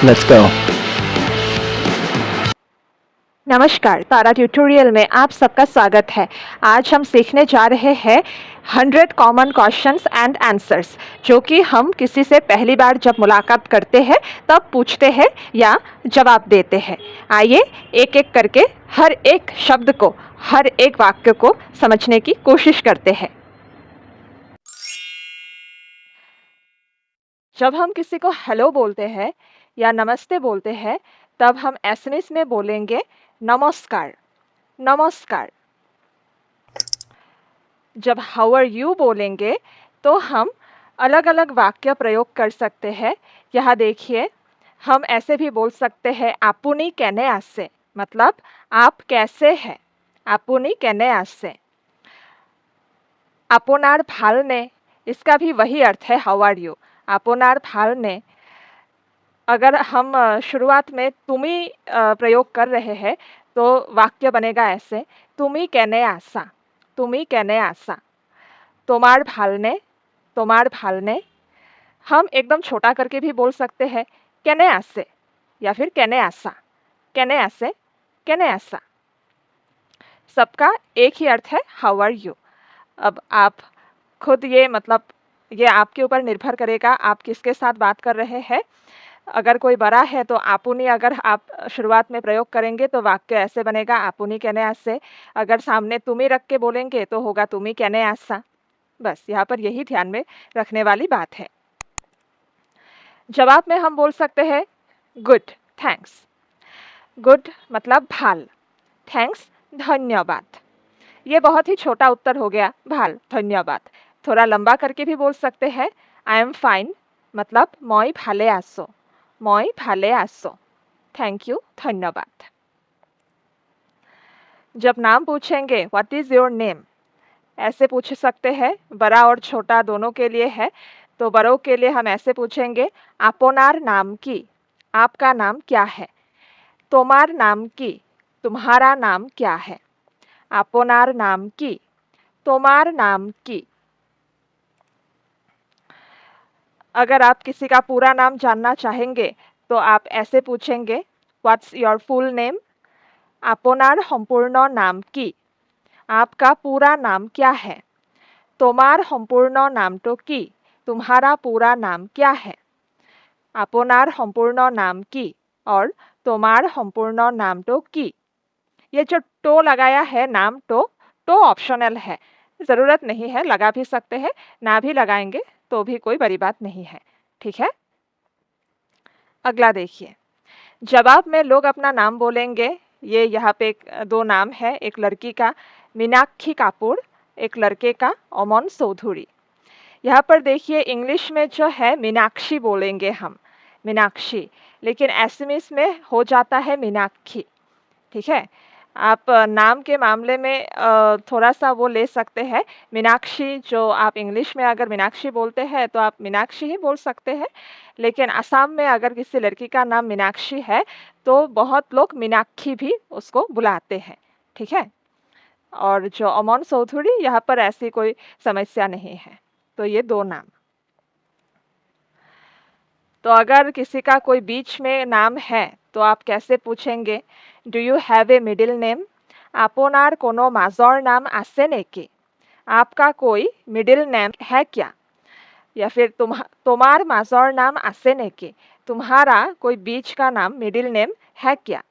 Let's go. नमस्कार, तारा tutorial में आप सबका स्वागत है। आज हम सीखने जा रहे हैं 100 कॉमन क्वेश्चंस एंड आंसर्स, जो कि हम किसी से पहली बार जब मुलाकात करते हैं तब पूछते हैं या जवाब देते हैं। आइए एक एक करके हर एक शब्द को, हर एक वाक्य को समझने की कोशिश करते हैं। जब हम किसी को हेलो बोलते हैं या नमस्ते बोलते हैं, तब हम एसएमएस में बोलेंगे नमस्कार, नमस्कार। जब हाउ आर यू बोलेंगे तो हम अलग अलग वाक्य प्रयोग कर सकते हैं। यहाँ देखिए, हम ऐसे भी बोल सकते हैं आपुनी केने आसे, मतलब आप कैसे हैं। आपुनी केने आसे। आपोनार भालने, इसका भी वही अर्थ है हाउ आर यू। आपोनार भालने, अगर हम शुरुआत में तुमी प्रयोग कर रहे हैं तो वाक्य बनेगा ऐसे, तुमी केने आसा, तुमी केने आसा। तोमार भालने, तोमार भालने। हम एकदम छोटा करके भी बोल सकते हैं केने आसे या फिर केने आसा, केने आसे, केने आसा। सबका एक ही अर्थ है हाउ आर यू। अब आप खुद ये आपके ऊपर निर्भर करेगा आप किसके साथ बात कर रहे हैं। अगर कोई बड़ा है तो आपुनी अगर आप शुरुआत में प्रयोग करेंगे तो वाक्य ऐसे बनेगा, आपुनी केने आसे। अगर सामने तुमी रख के बोलेंगे तो होगा तुमी केने आसा। बस यहाँ पर यही ध्यान में रखने वाली बात है। जवाब में हम बोल सकते हैं गुड, थैंक्स। गुड मतलब भाल, थैंक्स धन्यवाद। ये बहुत ही छोटा उत्तर हो गया, भाल धन्यवाद। थोड़ा लंबा करके भी बोल सकते हैं आई एम फाइन, मतलब मैं भाले आसो, मैं भाले आसो। थैंक यू, धन्यवाद। जब नाम पूछेंगे व्हाट इज योर नेम, ऐसे पूछ सकते हैं, बड़ा और छोटा दोनों के लिए है। तो बड़ों के लिए हम ऐसे पूछेंगे आपोनार नाम की, आपका नाम क्या है। तोमार नाम की, तुम्हारा नाम क्या है। आपोनार नाम की, तोमार नाम की। अगर आप किसी का पूरा नाम जानना चाहेंगे तो आप ऐसे पूछेंगे व्हाट्स योर फुल नेम। आपोनार सम्पूर्ण नाम की, आपका पूरा नाम क्या है। तोमार सम्पूर्ण नाम तो की, तुम्हारा पूरा नाम क्या है। आपोनार सम्पूर्ण नाम की और तोमार सम्पूर्ण नाम तो की। ये जो तो लगाया है नाम तो ऑप्शनल है, ज़रूरत नहीं है, लगा भी सकते हैं, ना भी लगाएंगे तो भी कोई बड़ी बात नहीं है। ठीक है, अगला देखिए। जवाब में लोग अपना नाम बोलेंगे। ये यहाँ पे दो नाम है, एक लड़की का मीनाक्षी कापुर, एक लड़के का अमन चौधरी। यहाँ पर देखिए इंग्लिश में जो है मीनाक्षी बोलेंगे हम, मीनाक्षी, लेकिन एसएमएस में हो जाता है मीनाक्षी। ठीक है, आप नाम के मामले में थोड़ा सा वो ले सकते हैं। मीनाक्षी, जो आप इंग्लिश में अगर मीनाक्षी बोलते हैं तो आप मीनाक्षी ही बोल सकते हैं, लेकिन असम में अगर किसी लड़की का नाम मीनाक्षी है तो बहुत लोग मीनाक्षी भी उसको बुलाते हैं। ठीक है, और जो अमन चौधरी, यहाँ पर ऐसी कोई समस्या नहीं है। तो ये दो नाम। तो अगर किसी का कोई बीच में नाम है तो आप कैसे पूछेंगे, do you have a middle name. आपोनार कोनो माजर नाम आसे नेकी, आपका कोई मिडिल नेम है क्या। या फिर तुम्हार माजर नाम आसे नेकी, तुम्हारा कोई बीच का नाम मिडिल नेम है क्या।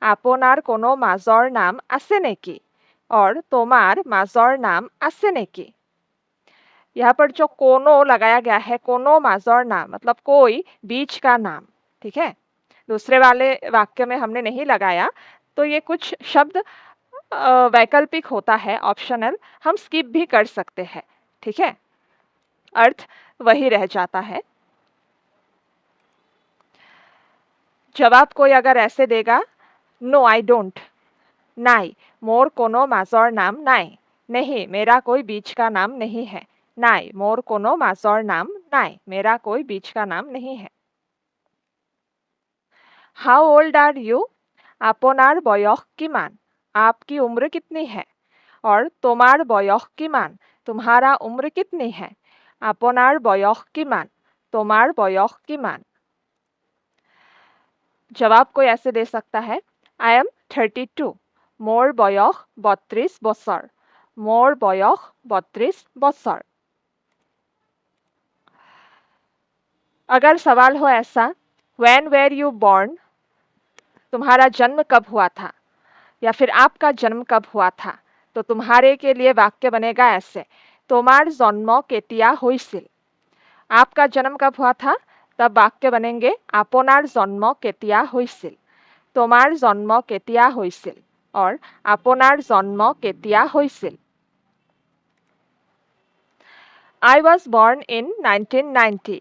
आपोनार कोनो माजर नाम आसे नेकी और तोमार माजर नाम आसे नेकी। यहाँ पर जो कोनो लगाया गया है, कोनो माजर नाम मतलब कोई बीच का नाम। ठीक है, दूसरे वाले वाक्य में हमने नहीं लगाया, तो ये कुछ शब्द वैकल्पिक होता है, ऑप्शनल, हम स्किप भी कर सकते हैं। ठीक है, अर्थ वही रह जाता है। जवाब कोई अगर ऐसे देगा, नो आई डोंट, नाई मोर कोनो माजर नाम नाई, नहीं मेरा कोई बीच का नाम नहीं है। नाई मोर कोनो माजर नाम नाई, मेरा कोई बीच का नाम नहीं है। हाउ ओल्ड आर यू, आपोनार बयस किमान, आपकी उम्र कितनी है। और तोमार बयस किमान, तुम्हारा उम्र कितनी है। आपोनार बयस किमान, तोमार बयस किमान। जवाब कोई ऐसे दे सकता है, I am 32, मोर बयस 32 বছৰ, मोर बयस 32 বছৰ। अगर सवाल हो ऐसा, when were you born, तुम्हारा जन्म कब हुआ था, या फिर आपका जन्म कब हुआ था, तो तुम्हारे के लिए वाक्य बनेगा ऐसे, তোমার জন্ম কেতিয়া হৈছিল। आपका जन्म कब हुआ था, तब वाक्य बनेंगे আপনার জন্ম কেতিয়া হৈছিল, তোমার জন্ম কেতিয়া হৈছিল, और আপনার জন্ম কেতিয়া হৈছিল। I was born in 1990,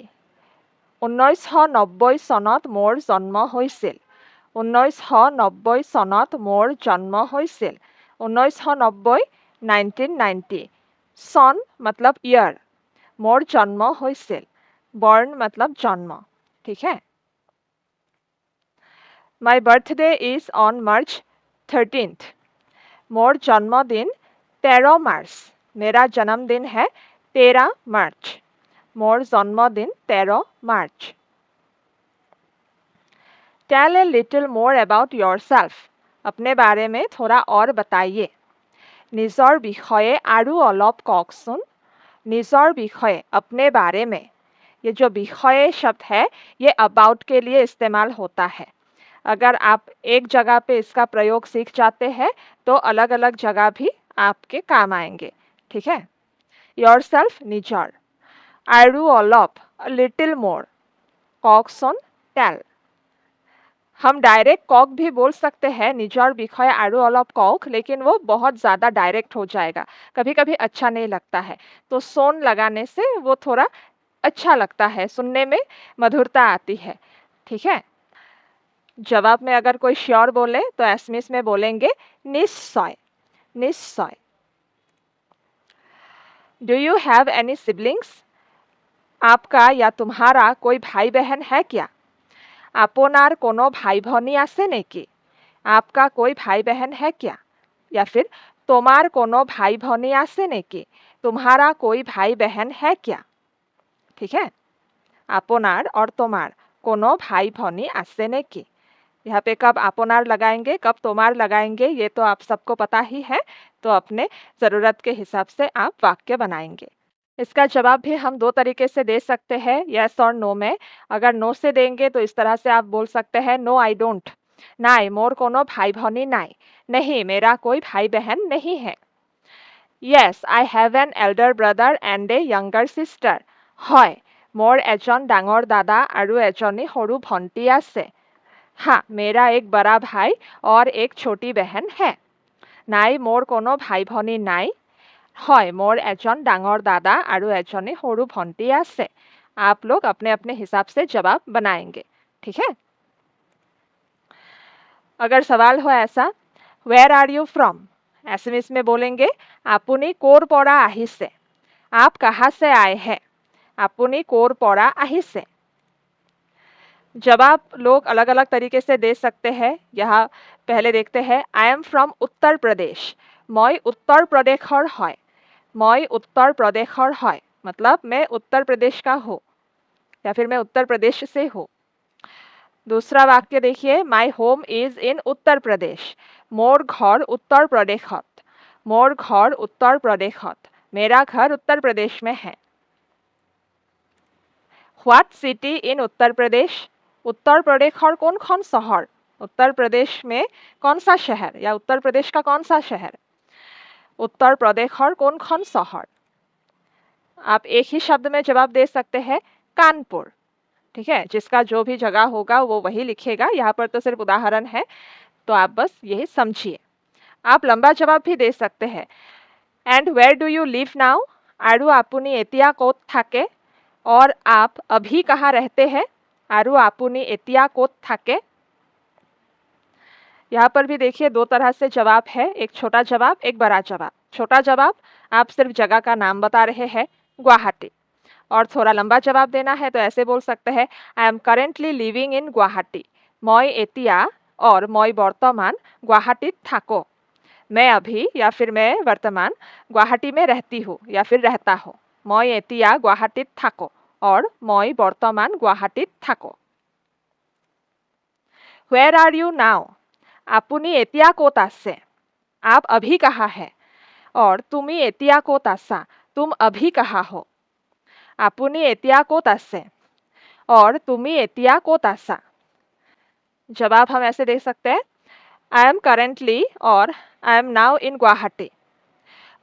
1990 চনত মোৰ জন্ম হৈছিল, 1990 চনত মোৰ জন্ম হৈছিল, 1990 1990, सन मतलब ईयर, मोर जन्म হৈছিল, बॉर्न मतलब जन्म, ठीक है। My birthday is on March 13th, मोर जन्मदिन 13 मार्च, मेरा जन्मदिन है 13 मार्च, मोर जन्मदिन 13 मार्च। Tell a little more about yourself, अपने बारे में थोड़ा और बताइए। নিজৰ বিষয়ে আৰু অলপ কওকচোন, নিজৰ বিষয়ে अपने बारे में, ये जो विषय शब्द है ये अबाउट के लिए इस्तेमाल होता है। अगर आप एक जगह पे इसका प्रयोग सीख जाते हैं तो अलग अलग जगह भी आपके काम आएंगे, ठीक है। योरसेल्फ নিজৰ, আৰু অলপ लिटिल मोर, কওকচোন टेल। हम डायरेक्ट कॉक भी बोल सकते हैं, নিজৰ বিষয়ে আৰু অলপ कॉक, लेकिन वो बहुत ज़्यादा डायरेक्ट हो जाएगा, कभी कभी अच्छा नहीं लगता है, तो सोन लगाने से वो थोड़ा अच्छा लगता है, सुनने में मधुरता आती है, ठीक है। जवाब में अगर कोई श्योर बोले तो एसमिस में बोलेंगे निश्चय, निश्चय। Do you have any siblings, आपका या तुम्हारा कोई भाई बहन है क्या। আপনার কোনো ভাই ভনী আছে নেকি, आपका कोई भाई बहन है क्या, या फिर তোমার কোনো भाई भनी আছে নেকি, तुम्हारा कोई भाई बहन है क्या, ठीक है। আপনার और তোমার कोनो भाई भनी আছে নেকি, यहाँ पे कब আপনার लगाएंगे कब तुम्हार लगाएंगे ये तो आप सबको पता ही है, तो अपने ज़रूरत के हिसाब से आप वाक्य बनाएंगे। इसका जवाब भी हम दो तरीके से दे सकते हैं, यस और नो में। अगर नो से देंगे तो इस तरह से आप बोल सकते हैं, नो आई डोंट, नाई मोर कोनो भाई भनी नाई, नहीं मेरा कोई भाई बहन नहीं है। Yes I have an elder brother and A younger sister, হয় मोर एजन डांगर दादा और एजनी सरू भंटी आछे। हाँ मेरा एक बड़ा भाई और एक छोटी बहन है। नाई मोर कोनो भाई भनी नाई, হয় मोर एजन डांगर दादा और एजनी सरू भंटी आछे। आप लोग अपने अपने हिसाब से जवाब बनाएंगे, ठीक है। अगर सवाल हो ऐसा, where are you from, Assamese में बोलेंगे आपुनी कोर परा आहिसे, आप कहाँ से आए हैं, आपुनी कोर परा आहिसे। जवाब लोग अलग अलग तरीके से दे सकते हैं। यहाँ पहले देखते हैं, I am from Uttar Pradesh, मैं उत्तर प्रदेशर है, मैं उत्तर प्रदेशर है मतलब मैं उत्तर प्रदेश का हूँ, या फिर मैं उत्तर प्रदेश से हूँ। दूसरा वाक्य देखिए, my home is in Uttar Pradesh, मोर घर उत्तर प्रदेशत, मोर घर उत्तर प्रदेशत, मेरा घर उत्तर प्रदेश में है। What city in Uttar Pradesh, उत्तर प्रदेशर कौन शहर, उत्तर प्रदेश में कौन सा शहर या उत्तर प्रदेश का कौन सा शहर, उत्तर प्रदेशर कौन शहर। आप एक ही शब्द में जवाब दे सकते हैं, कानपुर, ठीक है। जिसका जो भी जगह होगा वो वही लिखेगा, यहाँ पर तो सिर्फ उदाहरण है, तो आप बस यही समझिए। आप लंबा जवाब भी दे सकते हैं, and where do you live now, आरु आपुनी एतिया कोत थाके, और आप अभी कहाँ रहते हैं, आरु आपुनी एतिया कोत थाके। यहाँ पर भी देखिए दो तरह से जवाब है, एक छोटा जवाब एक बड़ा जवाब। छोटा जवाब आप सिर्फ जगह का नाम बता रहे हैं, गुवाहाटी, और थोड़ा लंबा जवाब देना है तो ऐसे बोल सकते हैं, I am currently living in Guwahati, मैं एतिया और मैं वर्तमान गुवाहाटी थाको, मैं अभी या फिर मैं वर्तमान गुवाहाटी में रहती हूँ या फिर रहता हूँ, मैं एतिया गुवाहाटी थाको और मैं वर्तमान Guwahati थाको। Where are you now? আপুনি এতিয়া ক'ত আছে? आप अभी कहाँ है? और তুমি এতিয়া ক'ত আছা? तुम अभी कहाँ हो? আপুনি এতিয়া ক'ত আছে? और তুমি এতিয়া ক'ত আছা? जवाब हम ऐसे दे सकते हैं, I am currently और I am now in Guwahati.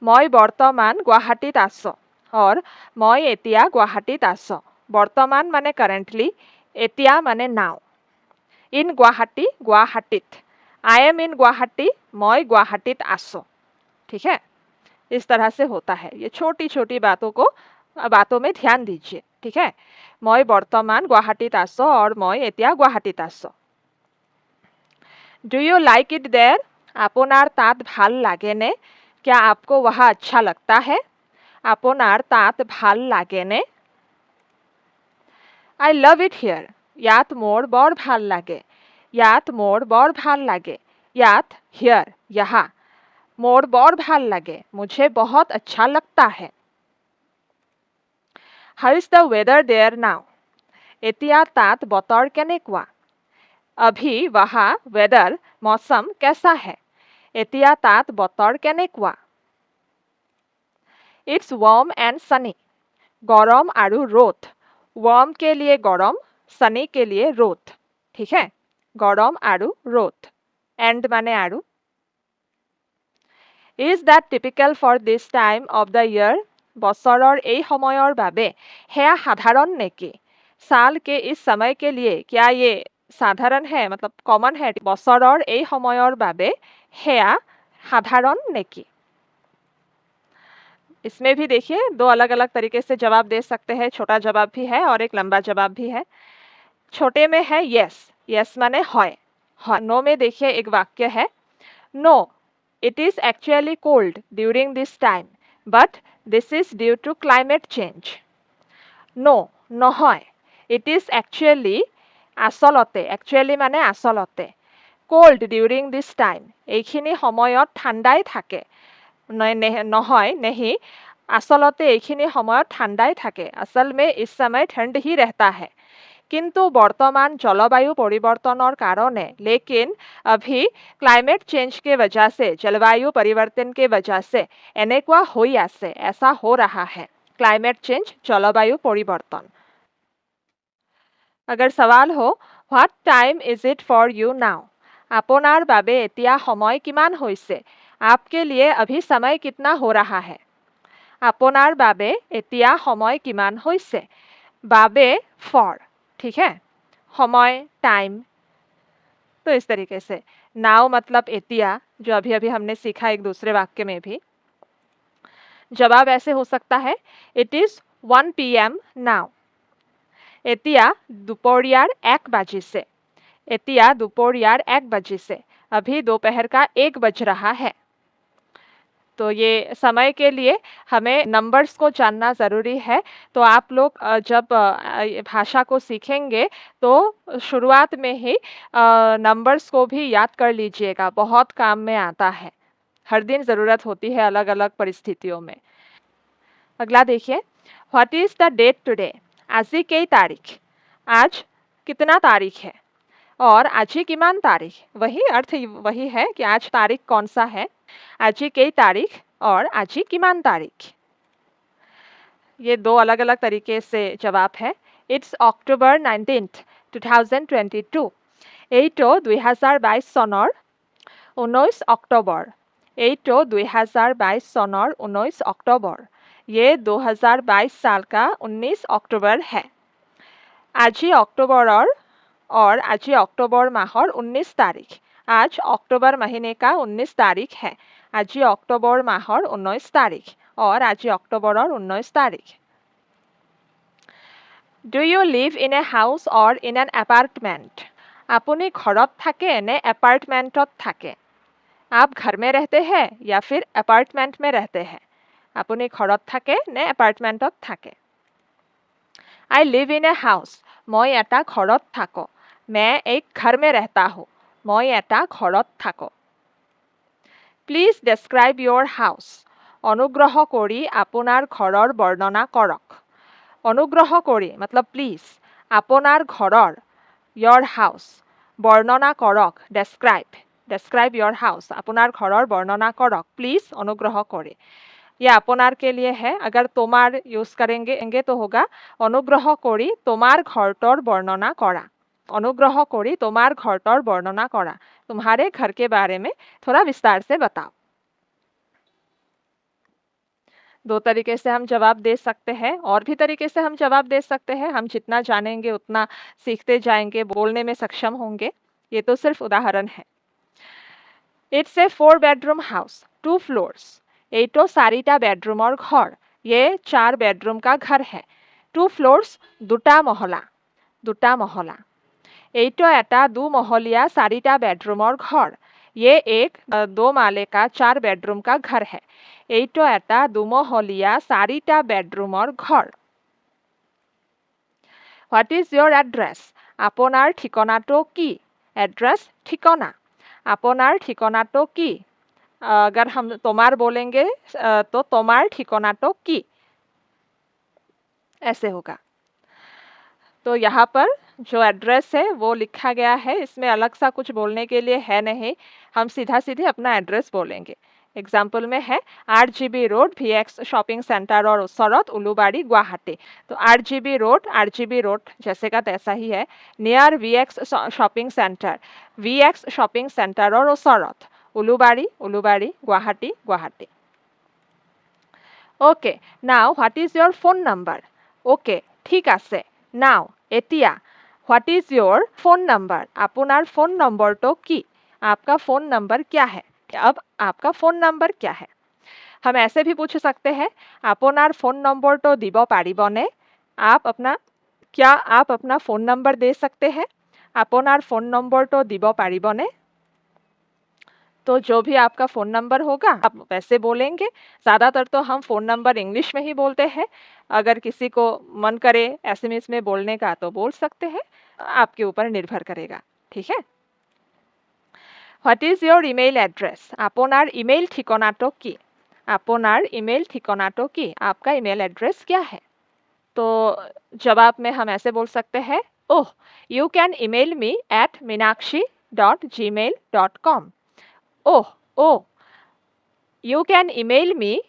মই বৰ্তমান গুৱাহাটীত আছোঁ और মই এতিয়া গুৱাহাটীত আছোঁ. বৰ্তমান মানে currently, এতিয়া মানে now. In Guwahati, गुवाहाटीत. I am in Guwahati, मैं गुवाहाटीत आसो. ठीक है, इस तरह से होता है. ये छोटी छोटी बातों में ध्यान दीजिए. ठीक है, मैं बर्तमान गुवाहाटीत आसो और मैं एतिया गुवाहाटीत आसो. Do you like it there? आपनार तात ভাল लागे ने? क्या आपको वहाँ अच्छा लगता है? आपनार तात ভাল लागे ने? I love it here. यात मोर बर ভাল लागे. यात मोर बर ভাল लागे. यात हियर यहाँ. मोर बर ভাল लागे. मुझे बहुत अच्छा लगता है. How is the weather there now? एतिया तात बतर केनेकुआ? अभी वहाँ वेदर मौसम कैसा है? एतिया तात बतर केनेकुआ? It's warm and sunny. गरम आरु रोद. warm के लिए गरम, sunny के लिए रोद. ठीक है, गरम आरु रोद. and माने आरु. Is that typical for this time of the year? बसरर এই সময়ৰ বাবে হেয়া সাধাৰণ নেকি? साल के इस समय के लिए क्या ये साधारण है, मतलब कॉमन है? बसरर এই সময়ৰ বাবে হেয়া সাধাৰণ নেকি? इसमें भी देखिए दो अलग अलग तरीके से जवाब दे सकते हैं. छोटा जवाब भी है और एक लंबा जवाब भी है. छोटे में है यस. यस माने है. नो में देखिए एक वाक्य है, no it is actually cold during this time, but this is due to climate change. No, নহয়. It is actually, আচলতে, actually মানে আচলতে, cold during this time. এইখিনি সময়ত ঠাণ্ডাই থাকে. নহয়, नहीं, আচলতে এইখিনি সময়ত ঠাণ্ডাই থাকে. असल में इस समय ठंड ही रहता है. किंतु वर्तमान जलवायु परिवर्तनर कारणे, लेकिन अभी क्लाइमेट चेंज के वजह से, जलवायु परिवर्तन के वजह से एनेकुआ होई आसे, ऐसा हो रहा है. क्लाइमेट चेंज, जलवायु परिवर्तन. अगर सवाल हो, what time is it for you now? आपनार बाबे एतिया समय किमान होइसे? आपके लिए अभी समय कितना हो रहा है? आपनार बाबे एतिया समय किमान होइसे? बाबे फॉर. ठीक है, समय टाइम. तो इस तरीके से नाउ मतलब एतिया, जो अभी अभी हमने सीखा एक दूसरे वाक्य में भी. जवाब ऐसे हो सकता है, इट इज 1 PM नाउ. एतिया दोपहर 1 बजे से. एतिया दोपहर 1 बजे से. अभी दोपहर का 1 बज रहा है. तो ये समय के लिए हमें नंबर्स को जानना ज़रूरी है. तो आप लोग जब भाषा को सीखेंगे तो शुरुआत में ही नंबर्स को भी याद कर लीजिएगा. बहुत काम में आता है. हर दिन ज़रूरत होती है अलग अलग परिस्थितियों में. अगला देखिए, what is the date today? आजी कई तारीख? आज कितना तारीख है? और आजी किमान तारीख? वही अर्थ वही है कि आज तारीख कौन सा है. आजी कई तारीख और आजी किमान तारीख. ये दो अलग अलग तरीके से जवाब है. It's October 19th, 2022. এইটো 2022 চনৰ 19 अक्टोबर. এইটো 2022 চনৰ 19 अक्टोबर. ये 2022 साल का 19 अक्टोबर है. आजी अक्टोबरर और आजी अक्टोबर माहर 19 तारीख. आज अक्टोबर महीने का 19 तारीख है. आजी अक्टोबर माहर 19 तारीख और आजी अक्टोबरर 19 तारीख. Do you live in a house or in an apartment? আপুনি ঘৰত থাকে নে এপাৰ্টমেণ্টত থাকে? आप घर में रहते हैं या फिर अपार्टमेंट में रहते हैं? আপুনি ঘৰত থাকে নে এপাৰ্টমেণ্টত থাকে? I live in a house. মই এটা ঘৰত থাকো. मैं एक घर में रहता हूँ. মই এটা ঘৰত থাকো. Please describe your house. অনুগ্ৰহ কৰি আপোনাৰ ঘৰৰ বৰ্ণনা কৰক. অনুগ্ৰহ কৰি मतलब प्लीज. আপোনাৰ ঘৰৰ, your house. বৰ্ণনা কৰক, describe your house, আপোনাৰ ঘৰৰ বৰ্ণনা কৰক, প্লিজ অনুগ্ৰহ কৰে। ये अपनार के लिए है। अगर तोमार यूज करेंगे तो होगा अनुग्रह करी तोमार घरटर वर्णना करा। अनुग्रह करी तोमार घरटर वर्णना करा, तुम्हारे घर के बारे में थोड़ा विस्तार से बताओ। दो तरीके से हम जवाब दे सकते हैं, और भी तरीके से हम जवाब दे सकते हैं। हम जितना जानेंगे उतना सीखते जाएंगे, बोलने में सक्षम होंगे। ये तो सिर्फ उदाहरण है। It's a 4 bedroom house, 2 floors। এইটো 4টা বেডৰুমৰ ঘৰ। ये 4 बेडरूम का घर है। 2 floors, 2টা মহলা, 2টা মহলা। এইটো এটা 2 মহলীয়া 4টা বেডৰুমৰ ঘৰ। ये एक 2 माले का 4 बेडरूम का घर है। এইটো এটা 2 মহলীয়া 4টা বেডৰুমৰ ঘৰ। What is your address? আপোনাৰ ঠিকনাটো কি? Address ঠিকনা। আপোনাৰ ঠিকনাটো কি? अगर हम तोमार बोलेंगे तो तोमार ठिकानाटो की, ऐसे होगा। तो यहाँ पर जो एड्रेस है वो लिखा गया है, इसमें अलग सा कुछ बोलने के लिए है नहीं। हम सीधा सीधे अपना एड्रेस बोलेंगे। एग्जाम्पल में है RGB road VX shopping centre और उसरत उलुबाड़ी गुवाहाटी। तो RGB रोड जैसे का तैसा ही है। Near VX shopping centre, VX shopping centre और उसरत Ulubari Guwahati. Okay, now what is your phone number? Okay, ठीक आसे। नाउ एतिया what is your phone number? आपनार फोन नंबर तो की? आपका फोन नंबर क्या है? अब आपका फोन नंबर क्या है? हम ऐसे भी पूछ सकते हैं, आपनार फोन नंबर तो दिबो पारिबने? क्या आप अपना फोन नंबर दे सकते हैं? आपनार फोन नंबर तो दिबो पारिबने? तो जो भी आपका फ़ोन नंबर होगा आप वैसे बोलेंगे। ज़्यादातर तो हम फ़ोन नंबर इंग्लिश में ही बोलते हैं। अगर किसी को मन करे एसएमएस में बोलने का तो बोल सकते हैं, आपके ऊपर निर्भर करेगा। ठीक है। What is your email address? आपनार ईमेल ठिकानाटो की? आपनार ईमेल ठिकानाटो की? आपका ईमेल एड्रेस क्या है? तो जवाब में हम ऐसे बोल सकते हैं, oh you can email me at meenakshi.gmail.com। Oh, you can email me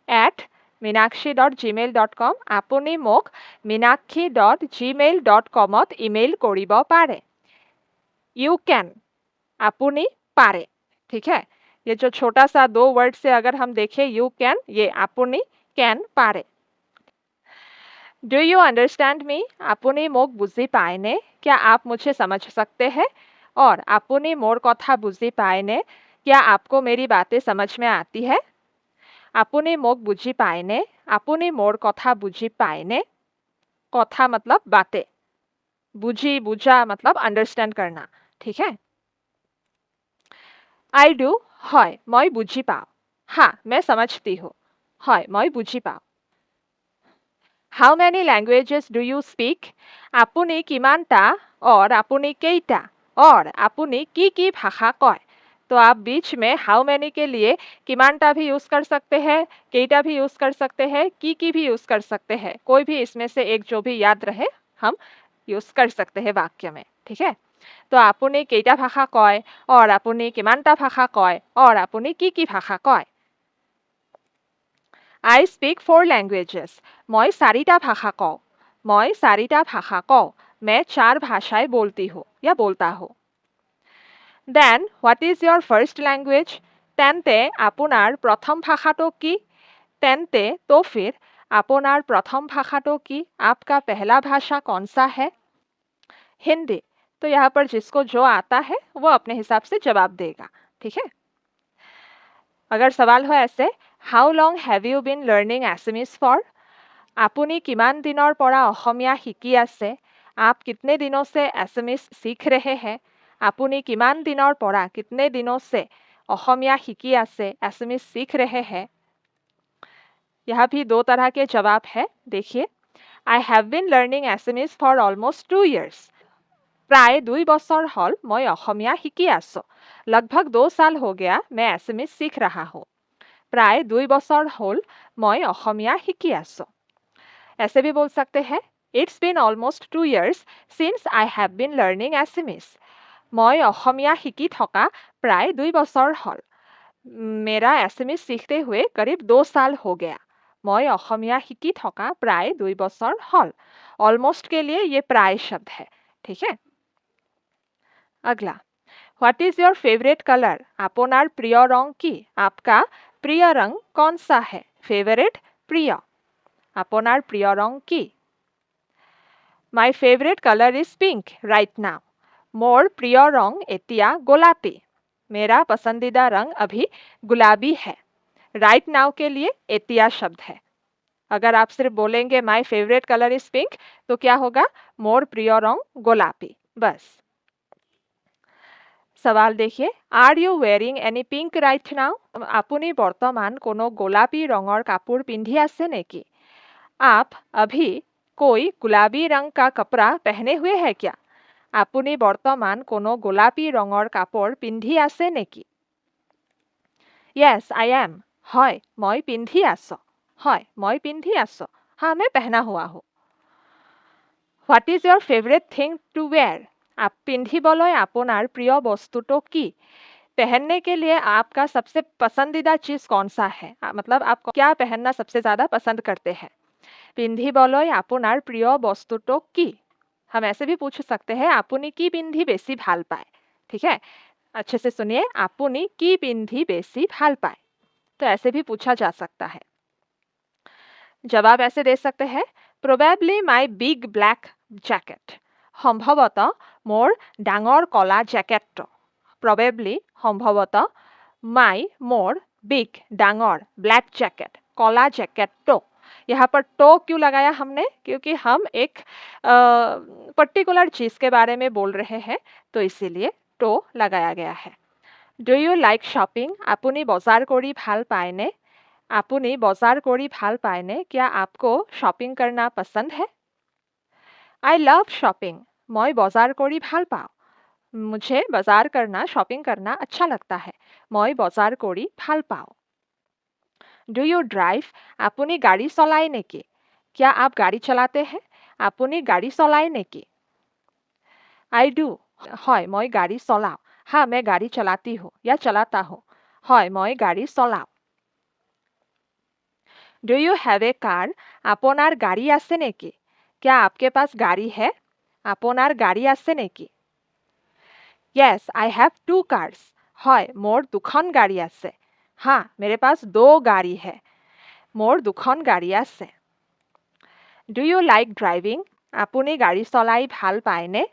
at meenakshi.gmail.com। আপুনি মোক meenakshi.gmail.com ईमेल करिब पारे। You can, আপুনি पारे। ठीक है। ये जो छोटा सा 2 वर्ड से अगर हम देखें you can, ये আপুনি can पारे। Do you understand me? আপুনি মোক बुझी पाएने? क्या आप मुझे समझ सकते हैं? और আপুনি मोर कथा बुझी पाएने? क्या आपको मेरी बातें समझ में आती है? আপুনি মোক बुझी पाएने? আপুনি मोर कथा बुझी पाएने? कथा मतलब बातें, बुझा मतलब अंडरस्टैंड करना। ठीक है। I do, হয় मैं बुझी पाओ। हाँ मैं समझती हूँ, হয় मैं बुझी पाओ। How many languages do you speak? আপুনি কিমানটা और আপুনি কেইটা और আপুনি কি भाषा কয়? तो आप बीच में हाउ मैनी के लिए किमानटा भी यूज़ कर सकते हैं, केईटा भी यूज़ कर सकते हैं, की भी यूज़ कर सकते हैं। कोई भी इसमें से एक जो भी याद रहे हम यूज़ कर सकते हैं वाक्य में। ठीक है। तो আপুনি केईटा भाषा कय और আপুনি किमानटा भाषा कय और আপুনি की भाषा कय। I speak 4 languages। मैं 4टा भाषा कওঁ। मैं 4टा भाषा कওঁ। मैं 4 भाषाएं बोलती हूँ या बोलता हूँ। Then what is your first language? तेंते आपनार प्रथम भाषा तो की? तेंते तो फिर आपनार प्रथम भाषा तो की? आपका पहला भाषा कौन सा है? हिंदी। तो यहाँ पर जिसको जो आता है वो अपने हिसाब से जवाब देगा। ठीक है। अगर सवाल हो ऐसे, how long have you been learning Assamese for? আপুনি किमान दिनों परा অসমীয়া শিকি আছে? आप कितने दिनों से एसएमएस सीख रहे हैं? আপুনি किमान दिनों परा कितने दिनों से অসমীয়া শিকি আছে, एसएमएस सीख रहे हैं? यह भी 2 तरह के जवाब है। देखिए, I have been learning SMS for almost 2 years। प्राय 2 বছৰ হল মই অসমীয়া শিকি আছো। लगभग 2 साल हो गया मैं एसएमएस सीख रहा हूँ। प्राय 2 বছৰ হল মই অসমীয়া শিকি আছো। ऐसे भी बोल सकते हैं, It's been almost 2 years since I have been learning SMS. মই অসমীয়া শিকি থকা প্ৰায় 2 বছৰ হ'ল। मेरा एसएमएस सीखते हुए करीब 2 साल हो गया। मैं অসমীয়া শিকি থকা प्राय 2 বছৰ হ'ল। ऑलमोस्ट के लिए ये प्राय शब्द है। ठीक है। अगला, what is your favourite colour? आपनार प्रिय रंग की? आपका प्रिय रंग कौन सा है? फेवरेट, प्रिय। आपनार प्रिय रंग की? My favourite colour is pink right now. मोर प्रिय रंग एतिया गोलापी। मेरा पसंदीदा रंग अभी गुलाबी है। राइट नाउ के लिए एतिया शब्द है। अगर आप सिर्फ बोलेंगे my favourite colour is pink तो क्या होगा? मोर प्रिय रंग गोलापी। बस। सवाल देखिए, are you wearing any pink right now? आपुनी बर्तमान कोनो गोलापी रंगर कापुर पिंधी आसे नेकी? आप अभी कोई गुलाबी रंग का कपड़ा पहने हुए है क्या? आपुनी बर्तमान कोनो गोलापी रंगर कापोर पिंधी आसे नेकी? Yes I am. হয় মই পিন্ধি আছো। হয় মই পিন্ধি আছো। हाँ मैं पहना हुआ हूँ। What is your favourite thing to wear? आप पिंधिबलै आपोनार प्रिय वस्तुटो की? पहनने के लिए आपका सबसे पसंदीदा चीज कौन सा है? मतलब आप क्या पहनना सबसे ज्यादा पसंद करते हैं? पिंधिबलै आपोनार प्रिय वस्तुटो की? हम ऐसे भी पूछ सकते हैं आपुनी की पिंधी बेसी ভাল पाए। ठीक है, अच्छे से सुनिए, आपुनी की पिंधी बेसी ভাল पाए, तो ऐसे भी पूछा जा सकता है। जवाब ऐसे दे सकते हैं, प्रोबेबली माई बिग ब्लैक जैकेट। सम्भवतः मोर डांगर कला जैकेट। प्रोबेबली सम्भवतः माई मोर बिग डांगर ब्लैक जैकेट कला जैकेट तो। यहाँ पर तो क्यों लगाया हमने? क्योंकि हम एक पर्टिकुलर चीज के बारे में बोल रहे हैं, तो इसीलिए तो लगाया गया है। Do you like shopping? आपुनी बजार करी ভাল पाएने? आपुनी बजार करी ভাল पाएने? क्या आपको शॉपिंग करना पसंद है? I love shopping. मैं बजार करी ভাল पाओ। मुझे बाजार करना, शॉपिंग करना अच्छा लगता है। मैं बजार करी ভাল पाओ। Do you drive? आपुनी गाड़ी चलाए नेकी? क्या आप गाड़ी चलाते हैं? आपुनी गाड़ी चलाए नेकी? I do. হয় मैं गाड़ी चलाओ। हाँ मैं गाड़ी चलाती हूँ या चलाता हूँ। হয় मैं गाड़ी चलाओ। Do you have a car? आपोनार गाड़ी आसे नेकी? क्या आपके पास गाड़ी है? आपोनार गाड़ी आसे नेकी? Yes I have 2 cars. হয় मोर दुखन गाड़ी आसे। हाँ मेरे पास 2 गाड़ी है। मोर दुखन गाड़ी आसे। Do you like driving? आपुनी गाड़ी चलाई ভাল पाएने?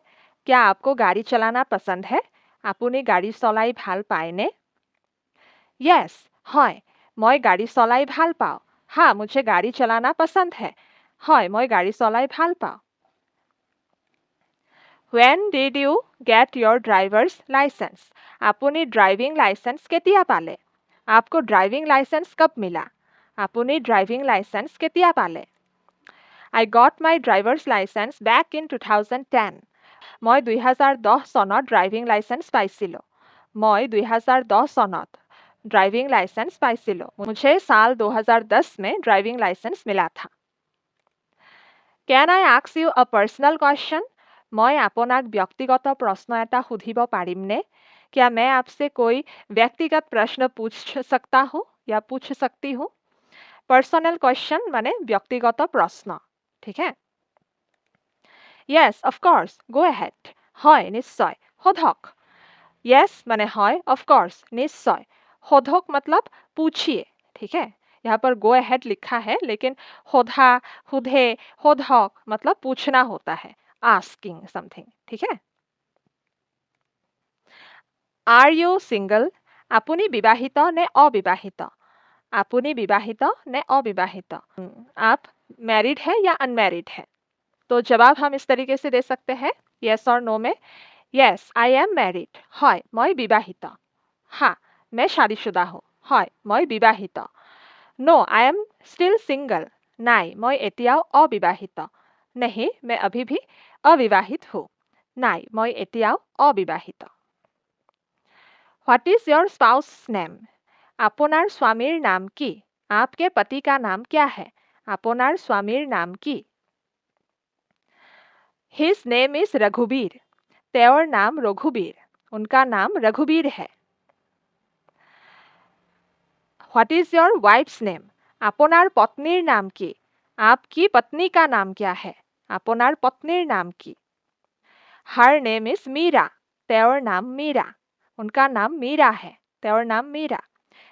क्या आपको गाड़ी चलाना पसंद है? आपुनी गाड़ी चलाई ভাল पाएने? यस হয় मैं गाड़ी चलाई ভাল पाओ। हाँ मुझे गाड़ी चलाना पसंद है। হয় मैं गाड़ी चलाई ভাল पाओ। When did you get your driver's license? आपुनी ड्राइविंग लाइसेंस केतिया पाले? आपको ड्राइविंग लाइसेंस कब मिला? आपुनी ड्राइविंग लाइसेंस केतिया पाले? I got my driver's license back in 2010. মই 2010 চনত ড্ৰাইভিং লাইসেন্স পাইছিলো। মই 2010 চনত ड्राइविंग लाइसेंस पाइसिलो। मुझे साल 2010 में ड्राइविंग लाइसेंस मिला था। Can I ask you a personal question? मैं आपनाक व्यक्तिगत प्रश्न एटा सुधिब पारिमने? क्या मैं आपसे कोई व्यक्तिगत प्रश्न पूछ सकता हूँ या पूछ सकती हूँ? पर्सनल क्वेश्चन माने व्यक्तिगत प्रश्न। ठीक है। Yes of course go ahead. হয় निश्चय সোধক। यस माने হয়, ऑफ कोर्स निश्चय। सोधक मतलब पूछिए। ठीक है, यहाँ पर गो अहेड लिखा है, लेकिन सोधा, सुधे, सोधक मतलब पूछना होता है, आस्किंग समथिंग। ठीक है। Are you single? आपुनी विवाहित ने अविवाहित? आपुनी विवाहित ने अविवाहित? आप मैरिड है या अनमैरिड है? तो जवाब हम इस तरीके से दे सकते हैं यस और नो में। Yes I am married. হয় मैं विवाहित। हाँ मैं शादीशुदा हूँ। হয় मैं विवाहित। No I am still single. নাই मैं एतियाओ अविवाहित। नहीं मैं अभी भी अविवाहित हूँ। নাই मैं एतियाओ अविवाहित। What is your spouse name? आपनार स्वामीर नाम की? आपके पति का नाम क्या है? आपनार स्वामीर नाम की? His name is Raghubir. तेवर नाम रघुबीर। उनका नाम रघुबीर है। What is your wife's name? आपनार पत्नीर नाम की? आपकी पत्नी का नाम क्या है? आपनार पत्नीर नाम की? हर नेम इज मीरा, तेवर नाम मीरा, उनका नाम मीरा है, तेवर नाम मीरा।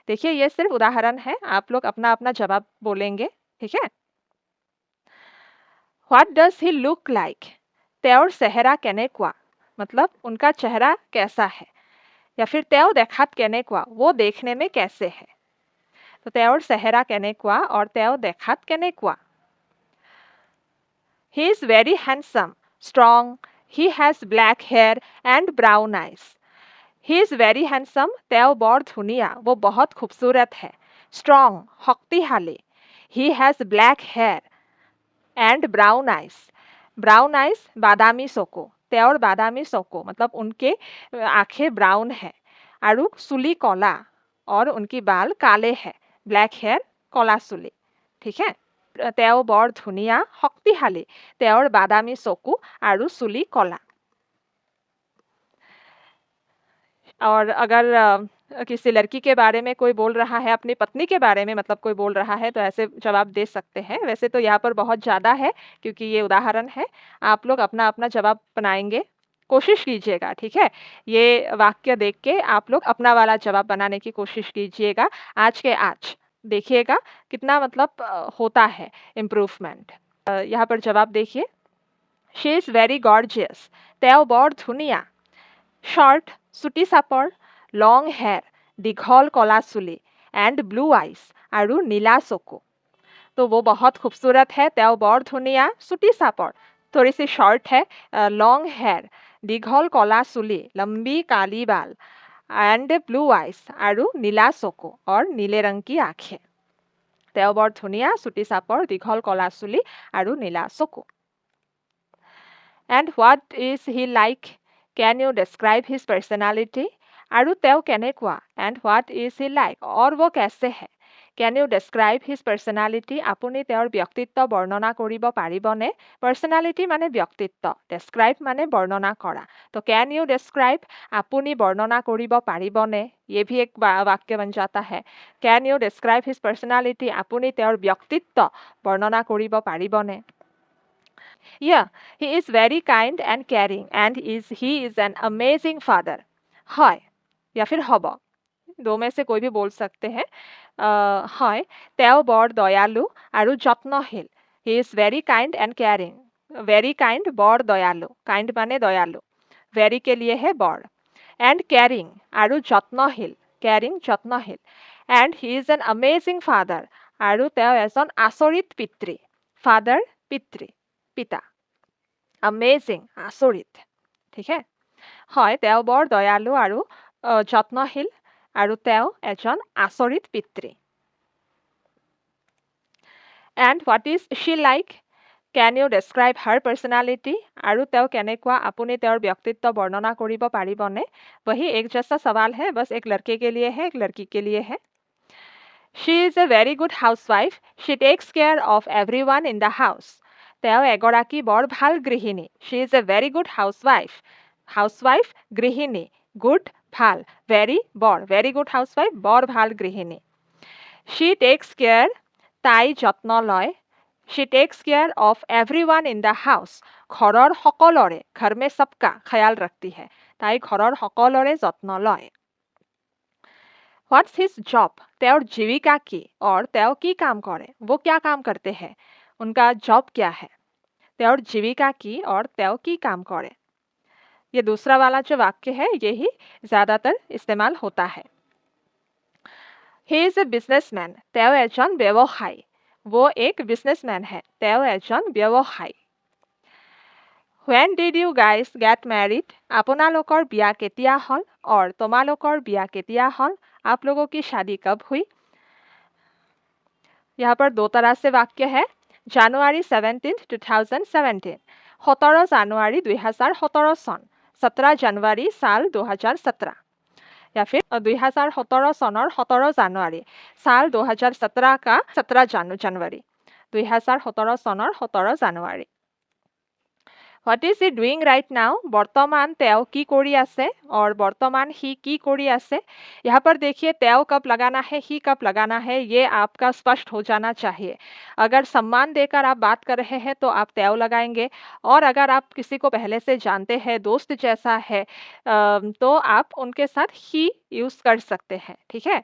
देखिए ये सिर्फ उदाहरण है, आप लोग अपना अपना जवाब बोलेंगे, ठीक है। What does he look like? तेवर चेहरा केनेकुआ, मतलब उनका चेहरा कैसा है। या फिर तेव देखात केनेकुआ, वो देखने में कैसे है। तो तेवर चेहरा केनेकुआ और तेव देखात केनेकुआ। He is very handsome, strong, he has black hair and brown eyes. He is very handsome, तेव बहुत धुनिया, वो बहुत खूबसूरत है। Strong, शक्तिशाली। He has black hair and brown eyes. Brown eyes, बादामी सोको, तेवर बादामी सोको, मतलब उनके आंखें ब्राउन है। आरु सुली कला और उनकी बाल काले है। ब्लैक हेयर, कला सुली, ठीक है। तेव बर धुनिया, शक्तिशाली, तेवर बादामी चकु आरु चुली कला। और अगर किसी लड़की के बारे में कोई बोल रहा है, अपनी पत्नी के बारे में मतलब कोई बोल रहा है, तो ऐसे जवाब दे सकते हैं। वैसे तो यहाँ पर बहुत ज़्यादा है क्योंकि ये उदाहरण है। आप लोग अपना अपना जवाब बनाएंगे, कोशिश कीजिएगा, ठीक है। ये वाक्य देख के आप लोग अपना वाला जवाब बनाने की कोशिश कीजिएगा। आज के आज देखिएगा कितना मतलब होता है इम्प्रूवमेंट। यहाँ पर जवाब देखिए। शी इज़ वेरी गॉर्जियस, तेव बर धुनिया। शॉर्ट, चुटी चापर, लং हेयर, दीघल कला चुली एंड ब्लू आइज और नीला चकु। तो वो बहुत खूबसूरत है, तेव बर धुनिया, चुटी चापर, थोड़ी सी शॉर्ट है, लॉन्ग हेयर, दीघल कला चुली, लंबी काली बाल एंड ब्लू आइज और नीला चकु और नीले रंग की आंखें। तेव बर धुनिया, चुटी चापर, दीघल कला चुली और नीला चकु। And what is he like? Can you describe his personality? आरु तेव केनेकुआ? And what is he like? और वो कैसे है? Can you describe his personality? आपुनी तेवर व्यक्तित्व वर्णना करिब पारिबने? पर्सनालिटी माने व्यक्तित्व, डिस्क्राइब माने वर्णना करा। तो कैन यू डिस्क्राइब, आपुनी वर्णना करिब पारिबने? ये भी एक वाक्य बन जाता है। Can you describe his personality? आपुनी तेवर व्यक्तित्व वर्णना करिब पारिबने? Yeah, he is very kind and caring and he is an amazing father. হয় या फिर हब, दो में से कोई भी बोल सकते हैं। হয়, तेव बर दयालु आरु যত্নশীল। He is very kind and caring. Very kind, बर दयालु, kind माने दयालु, very के लिए है बर, and caring आरु যত্নশীল, caring যত্নশীল, and he is an amazing father आरु तेव एজন आचरित पितृ। Father पितृ, पिता। अमेजिंग, आचरित, ठीक है। হয়, তেও বৰ দয়ালু আৰু যত্নশীল আৰু তেও এজন আচৰিত পিতৃ। And what is she like? Can you describe her personality? आरु तेव केनेकुआ, आपुनी तेवर व्यक्तित्व वर्णना करिब पारिबने? वही एक जैसा सवाल है, बस एक लड़के के लिए है, एक लड़की के लिए है। She is a very good housewife, she takes care of everyone in the house. तेव एगराकी बर भाल गृहिणी। She is a very good housewife, housewife गृहिणी, गुड भाल, वेरी बर, वेरी गुड हाउसवाइफ, बर भाल गृहिणी। शी टेक्स केयर, ताई যত্ন লয়। She takes care of everyone in the house, घरर सकलोरे, घर में सबका ख्याल रखती है, ताई घरर सकलोरे যত্ন লয়। What's his job? तेवर जीविका की और तेव की काम करे, वो क्या काम करते हैं, उनका जॉब क्या है। तेवर जीविका की और तेव की काम करे, ये दूसरा वाला जो वाक्य है यही ज्यादातर इस्तेमाल होता है। ही इज अ बिजनेसमैन, तेव एजन व्यवसायी, वो एक बिजनेसमैन है, तेव एजन व्यवसायी। When did you guys get married? আপোনালোকৰ বিয়া কেতিয়া হল? और তোমালোকৰ বিয়া কেতিয়া হল? आप लोगों की शादी कब हुई? यहाँ पर दो तरह से वाक्य है। January 17, 2017, 17 জানুৱাৰী 2017 চন, 17 জানুৱাৰী साल 2017। या फिर 2017 सनर 17 জানুৱাৰী, साल 2017 का 17 जनवरी, 2017 सनर 17 জানুৱাৰী। What is he doing right now, বৰ্তমান তেওঁ কি কৰি আছে, और বৰ্তমান ही কি কৰি আছে। यहाँ पर देखिए তেওঁ कब लगाना है, ही कब लगाना है, ये आपका स्पष्ट हो जाना चाहिए। अगर सम्मान देकर आप बात कर रहे हैं तो आप তেওঁ लगाएंगे, और अगर आप किसी को पहले से जानते हैं, दोस्त जैसा है, तो आप उनके साथ ही यूज़ कर सकते हैं। ठीक है,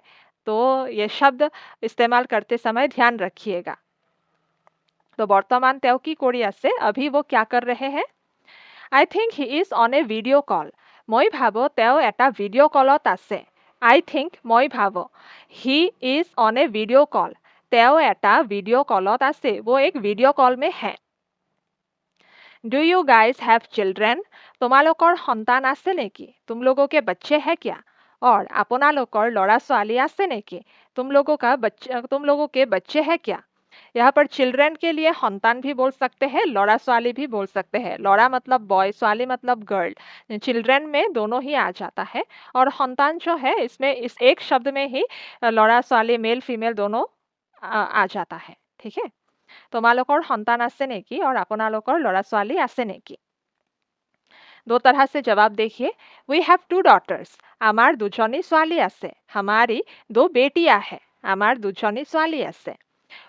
तो ये शब्द इस्तेमाल करते समय ध्यान रखिएगा। तो বৰ্তমান তেওঁ কি কৰি আছে, अभी वो क्या कर रहे हैं। I think he is on a video call, মই ভাবো তেওঁ এটা ভিডিঅ' কলত আছে। I think মই ভাবো he is on a video call, তেওঁ এটা ভিডিঅ' কলত আছে, वो एक वीडियो कॉल में है। Do you guys have children, তোমালোকৰ সন্তান আছে নেকি, तुम लोगों के बच्चे हैं क्या। और আপোনালোকৰ ল'ৰা ছোৱালী আছে নেকি, तुम लोगों के बच्चे हैं क्या। यहाँ पर चिल्ड्रन के लिए संतान भी बोल सकते हैं, लौड़ा स्वाली भी बोल सकते हैं। लौड़ा मतलब बॉय, स्वाली मतलब गर्ल। चिल्ड्रन में दोनों ही आ जाता है, और संतान जो है इसमें इस एक शब्द में ही लौड़ा स्वाली मेल फीमेल दोनों आ जाता है। ठीक है, তোমালোকৰ সন্তান আছে নেকি और আপোনালোকৰ ল'ৰা ছোৱালী আছে নেকি। दो तरह से जवाब देखिए। वी हैव 2 daughters, আমাৰ দুজনী ছোৱালী আছে। हमारी 2 बेटियां है, আমাৰ দুজনী ছোৱালী আছে।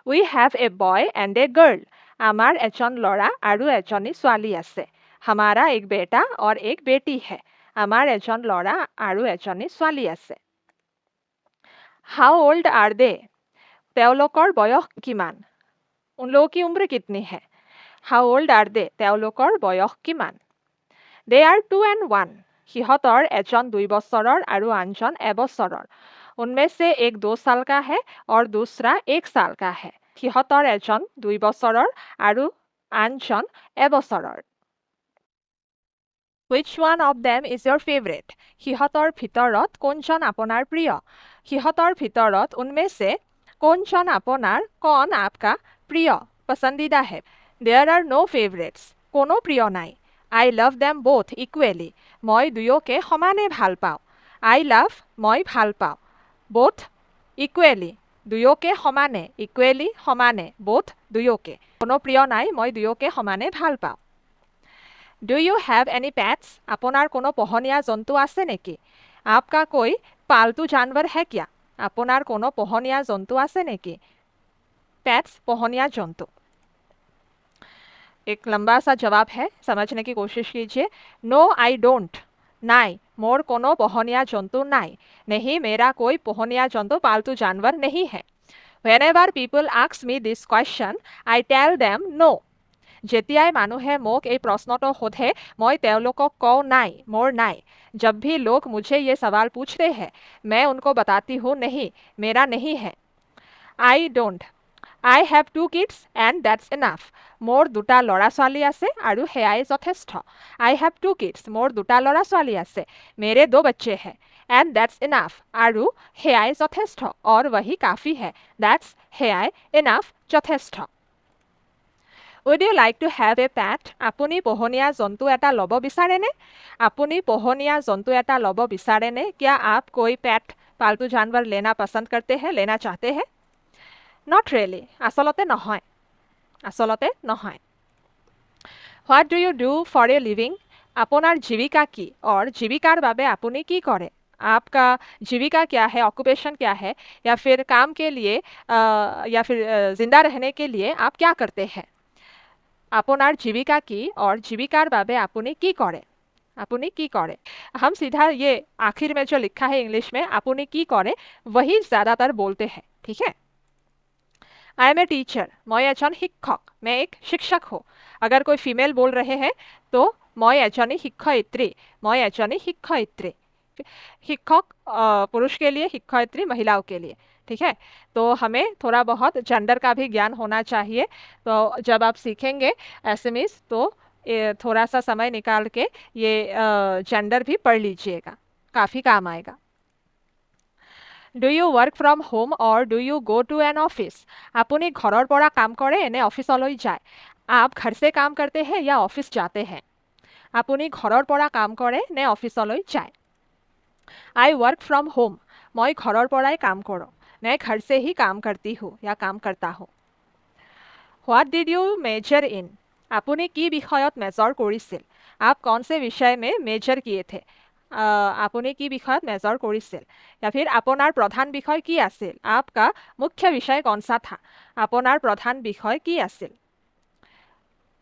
We have a boy and a girl, আমাৰ এজন ল'ৰা আৰু এজনী ছোৱালী আছে। हमारा एक बेटा और एक बेटी है, আমাৰ এজন ল'ৰা আৰু এজনী ছোৱালী আছে। How old are they, তেওঁলোকৰ বয়স কিমান। उन लोगों की उम्र कितनी है। How old are they, তেওঁলোকৰ বয়স কিমান। They are 2 and 1, সিহঁতৰ এজন 2 বছৰৰ আৰু আনজন এবছৰৰ। उनमें से एक 2 साल का है और दूसरा 1 साल का है। সিহঁতৰ এজন 2 বছৰৰ আৰু আনজন এবছৰৰ। Which one of them is your favorite, সিহঁতৰ ভিতৰত কোনজন আপোনাৰ প্ৰিয়। সিহঁতৰ ভিতৰত उनमें से কোনজন আপোনাৰ, कौन आपका প্ৰিয়, पसंदीदा है। There are no favorites, কোনো প্ৰিয় নাই। I love them both equally, মই দুয়োকে সমানে ভাল পাওঁ। I love মই ভাল পাওঁ, both equally দুয়োকে সমানে, equally সমানে, both দুয়োকে। কোনো প্ৰিয় নাই, মই দুয়োকে সমানে ভাল পাওঁ। Do you have any pets, আপোনাৰ কোনো পোহনীয়া জন্তু আছে নেকি। आपका कोई पालतू जानवर है क्या, আপোনাৰ কোনো পোহনীয়া জন্তু আছে নেকি। Pets পোহনীয়া জন্তু। एक लंबा सा जवाब है, समझने की कोशिश कीजिए। नो आई डोंट, नाई मोर कोनो पोहनिया जंतु नाई, नहीं मेरा कोई पोहनिया जंतु पालतू जानवर नहीं है। Whenever people ask me this question, I tell them no, যেতিয়াই মানুহে মোক এই প্ৰশ্নটো সোধে মই তেওঁলোকক কওঁ নাই, মোৰ নাই। जब भी लोग मुझे ये सवाल पूछते हैं, मैं उनको बताती हूँ नहीं, मेरा नहीं है। I don't, I have 2 kids and that's enough, মোৰ 2টা ল'ৰা ছোৱালী আছে আৰু সেয়াই যথেষ্ট। I have 2 kids, মোৰ 2টা ল'ৰা ছোৱালী আছে। मेरे 2 बच्चे हैं, and that's enough, আৰু সেয়াই যথেষ্ট, और वही काफ़ी है, that's সেয়াই enough যথেষ্ট। Would you like to have a pet, আপুনি পোহনীয়া জন্তু এটা ল'ব বিচাৰেনে। আপুনি পোহনীয়া জন্তু এটা ল'ব বিচাৰেনে। क्या आप कोई पेट, पालतू जानवर लेना पसंद करते हैं, लेना चाहते हैं। Not really, आसलते নহয়, आसलते নহয়। What do you do for a living, আপোনাৰ जीविका की, और जीविकार बाबे आपुनी की करे। आपका जीविका क्या है, ऑक्यूपेशन क्या है, या फिर काम के लिए या फिर जिंदा रहने के लिए आप क्या करते हैं। আপোনাৰ जीविका की और जीविकार बाबे आपुनी की करे, आपुनी की करे। हम सीधा ये आखिर में जो लिखा है इंग्लिश में आपुनी की करे वही ज़्यादातर बोलते हैं। ठीक है। आई एम ए टीचर, मैं एजन शिक्षक, मैं एक शिक्षक हूँ। अगर कोई फीमेल बोल रहे हैं तो मैं एजनी शिक्षयित्री, मैं एजनी शिक्षयित्री। शिक्षक पुरुष के लिए, शिक्षयित्री महिलाओं के लिए। ठीक है, तो हमें थोड़ा बहुत जेंडर का भी ज्ञान होना चाहिए। तो जब आप सीखेंगे एसएमएस तो थोड़ा सा समय निकाल के ये जेंडर भी पढ़ लीजिएगा, काफ़ी काम आएगा। Do you work from home or do you go to an office, আপুনি ঘৰৰ পৰা কাম কৰে নে অফিচলৈ যায়। आप घर से काम करते हैं या ऑफिस जाते हैं। আপুনি ঘৰৰ পৰা কাম কৰে নে অফিচলৈ যায়। I work from home, মই ঘৰৰ পৰাই কাম কৰোঁ, मैं घर से ही काम करती हूँ या काम करता हूँ। What did you major in, আপুনি কি বিষয়ত মেজৰ কৰিছিল? आप कौन से विषय में मेजर किए थे? আপুনি কি বিষয়ত মেজৰ কৰিছিল? या फिर আপোনাৰ প্ৰধান বিষয় কি আছিল? आपका मुख्य विषय कौन सा था? আপোনাৰ প্ৰধান বিষয় কি আছিল?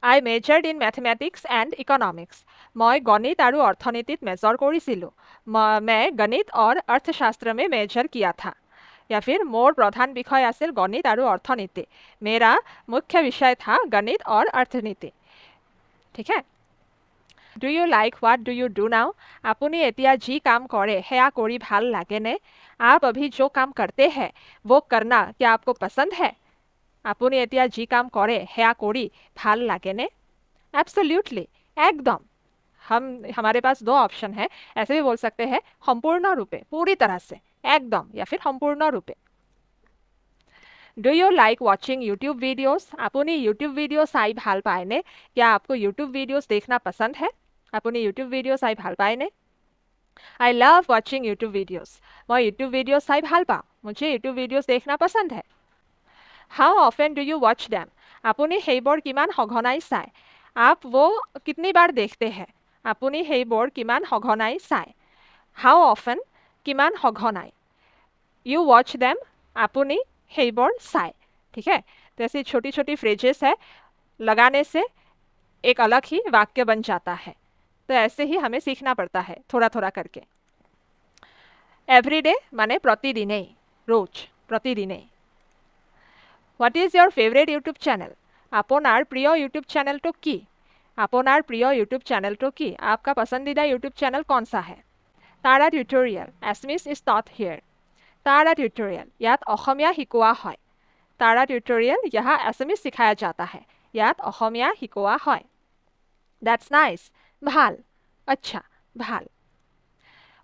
I majored in mathematics and economics. মই গণিত আৰু অৰ্থনীতিত মেজৰ কৰিছিলোঁ। मैं गणित और अर्थशास्त्र में मेजर किया था। या फिर मोर प्रधान विषय আছিল गणित और अर्थनीति। मेरा मुख्य विषय था गणित और अर्थनीति। ठीक है। Do you like what do you do now? আপুনি এতিয়া যি কাম কৰে সেয়া কৰি ভাল লাগেনে? आप अभी जो काम करते हैं वो करना क्या आपको पसंद है? আপুনি এতিয়া যি কাম কৰে সেয়া কৰি ভাল লাগেনে? एब्सोल्युटली, एकदम। हमारे पास दो ऑप्शन है, ऐसे भी बोल सकते हैं संपूर्ण रूपे, पूरी तरह से, एकदम, या फिर संपूर्ण रूपे। Do you like watching YouTube videos? আপুনি यूट्यूब वीडियो চাই ভাল পায়নে? क्या आपको यूट्यूब वीडियोस देखना पसंद है? আপুনি यूट्यूब वीडियो চাই ভাল পায়নে? I love watching YouTube videos. मैं यूट्यूब वीडियो চাই ভাল পাওঁ। मुझे यूट्यूब वीडियोस देखना पसंद है। How often do you watch them? আপুনি সেইবোৰ কিমান সঘনাই চায়? आप वो कितनी बार देखते हैं? আপুনি সেইবোৰ কিমান সঘনাই চায়? हाउ ऑफन কিমান সঘনাই? यू वॉच दैम, আপুনি সেইবোৰ চায়। ठीक है, तो ऐसी छोटी छोटी फ्रेजेस है, लगाने से एक अलग ही वाक्य बन जाता है। तो ऐसे ही हमें सीखना पड़ता है थोड़ा थोड़ा करके। एवरीडे माने प्रतिदिने, रोज, प्रतिदिने। What is your favourite YouTube channel? আপোনাৰ প্ৰিয় यूट्यूब चैनलটো কি? আপোনাৰ প্ৰিয় यूट्यूब चैनलটো কি? आपका पसंदीदा यूट्यूब चैनल कौन सा है? Tara tutorial, Assamese is taught here. Tara tutorial, यात অসমীয়া শিকোৱা হয়। तारा ट्यूटोरियल, यहाँ एसमिस सिखाया जाता है। यात অসমীয়া শিকোৱা হয়। दैट्स नाइस, ভাল, अच्छा, ভাল।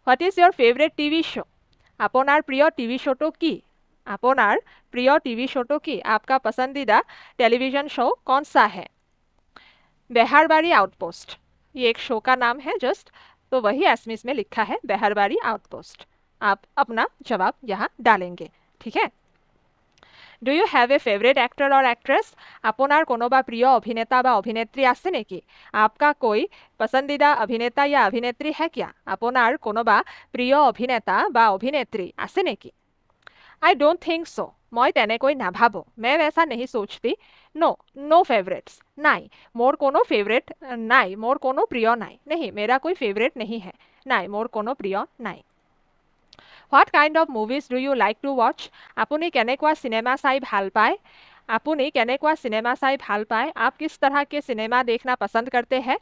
What is your favourite TV show? আপোনাৰ প্ৰিয় টিভি শ্ব'টো কি? আপোনাৰ প্ৰিয় टीवी शो की? आपका पसंदीदा टेलीविजन शो कौन सा है? बेहरबारी आउटपोस्ट, ये एक शो का नाम है जस्ट, तो वही एसमिस में लिखा है बेहरबारी आउटपोस्ट। आप अपना जवाब यहाँ डालेंगे। ठीक है। Do you have A favourite actor और एक्ट्रेस? আপোনাৰ কোনোবা প্ৰিয় অভিনেতা বা অভিনেত্ৰী আছে নেকি? आपका कोई पसंदीदा अभिनेता या अभिनेत्री है क्या? আপোনাৰ কোনোবা প্ৰিয় অভিনেতা বা অভিনেত্ৰী আছে নেকি? आई डोंट थिंक सो, मैं तेनेকৈ नाभाबो, मैं वैसा नहीं सोचती। नो, नो फेवरेट्स, नाई, मोर कोनो फेवरेट नाई, मोर कोनो प्रिय नाई, नहीं, मेरा कोई फेवरेट नहीं है, नाई, मोर कोनो प्रिय नाई। What kind of movies do you like to watch? আপুনি কেনেকুৱা सिनेमा চাই ভাল পায়? আপুনি কেনেকুৱা सिनेमा চাই ভাল পায়? आप किस तरह के सिनेमा देखना पसंद करते हैं?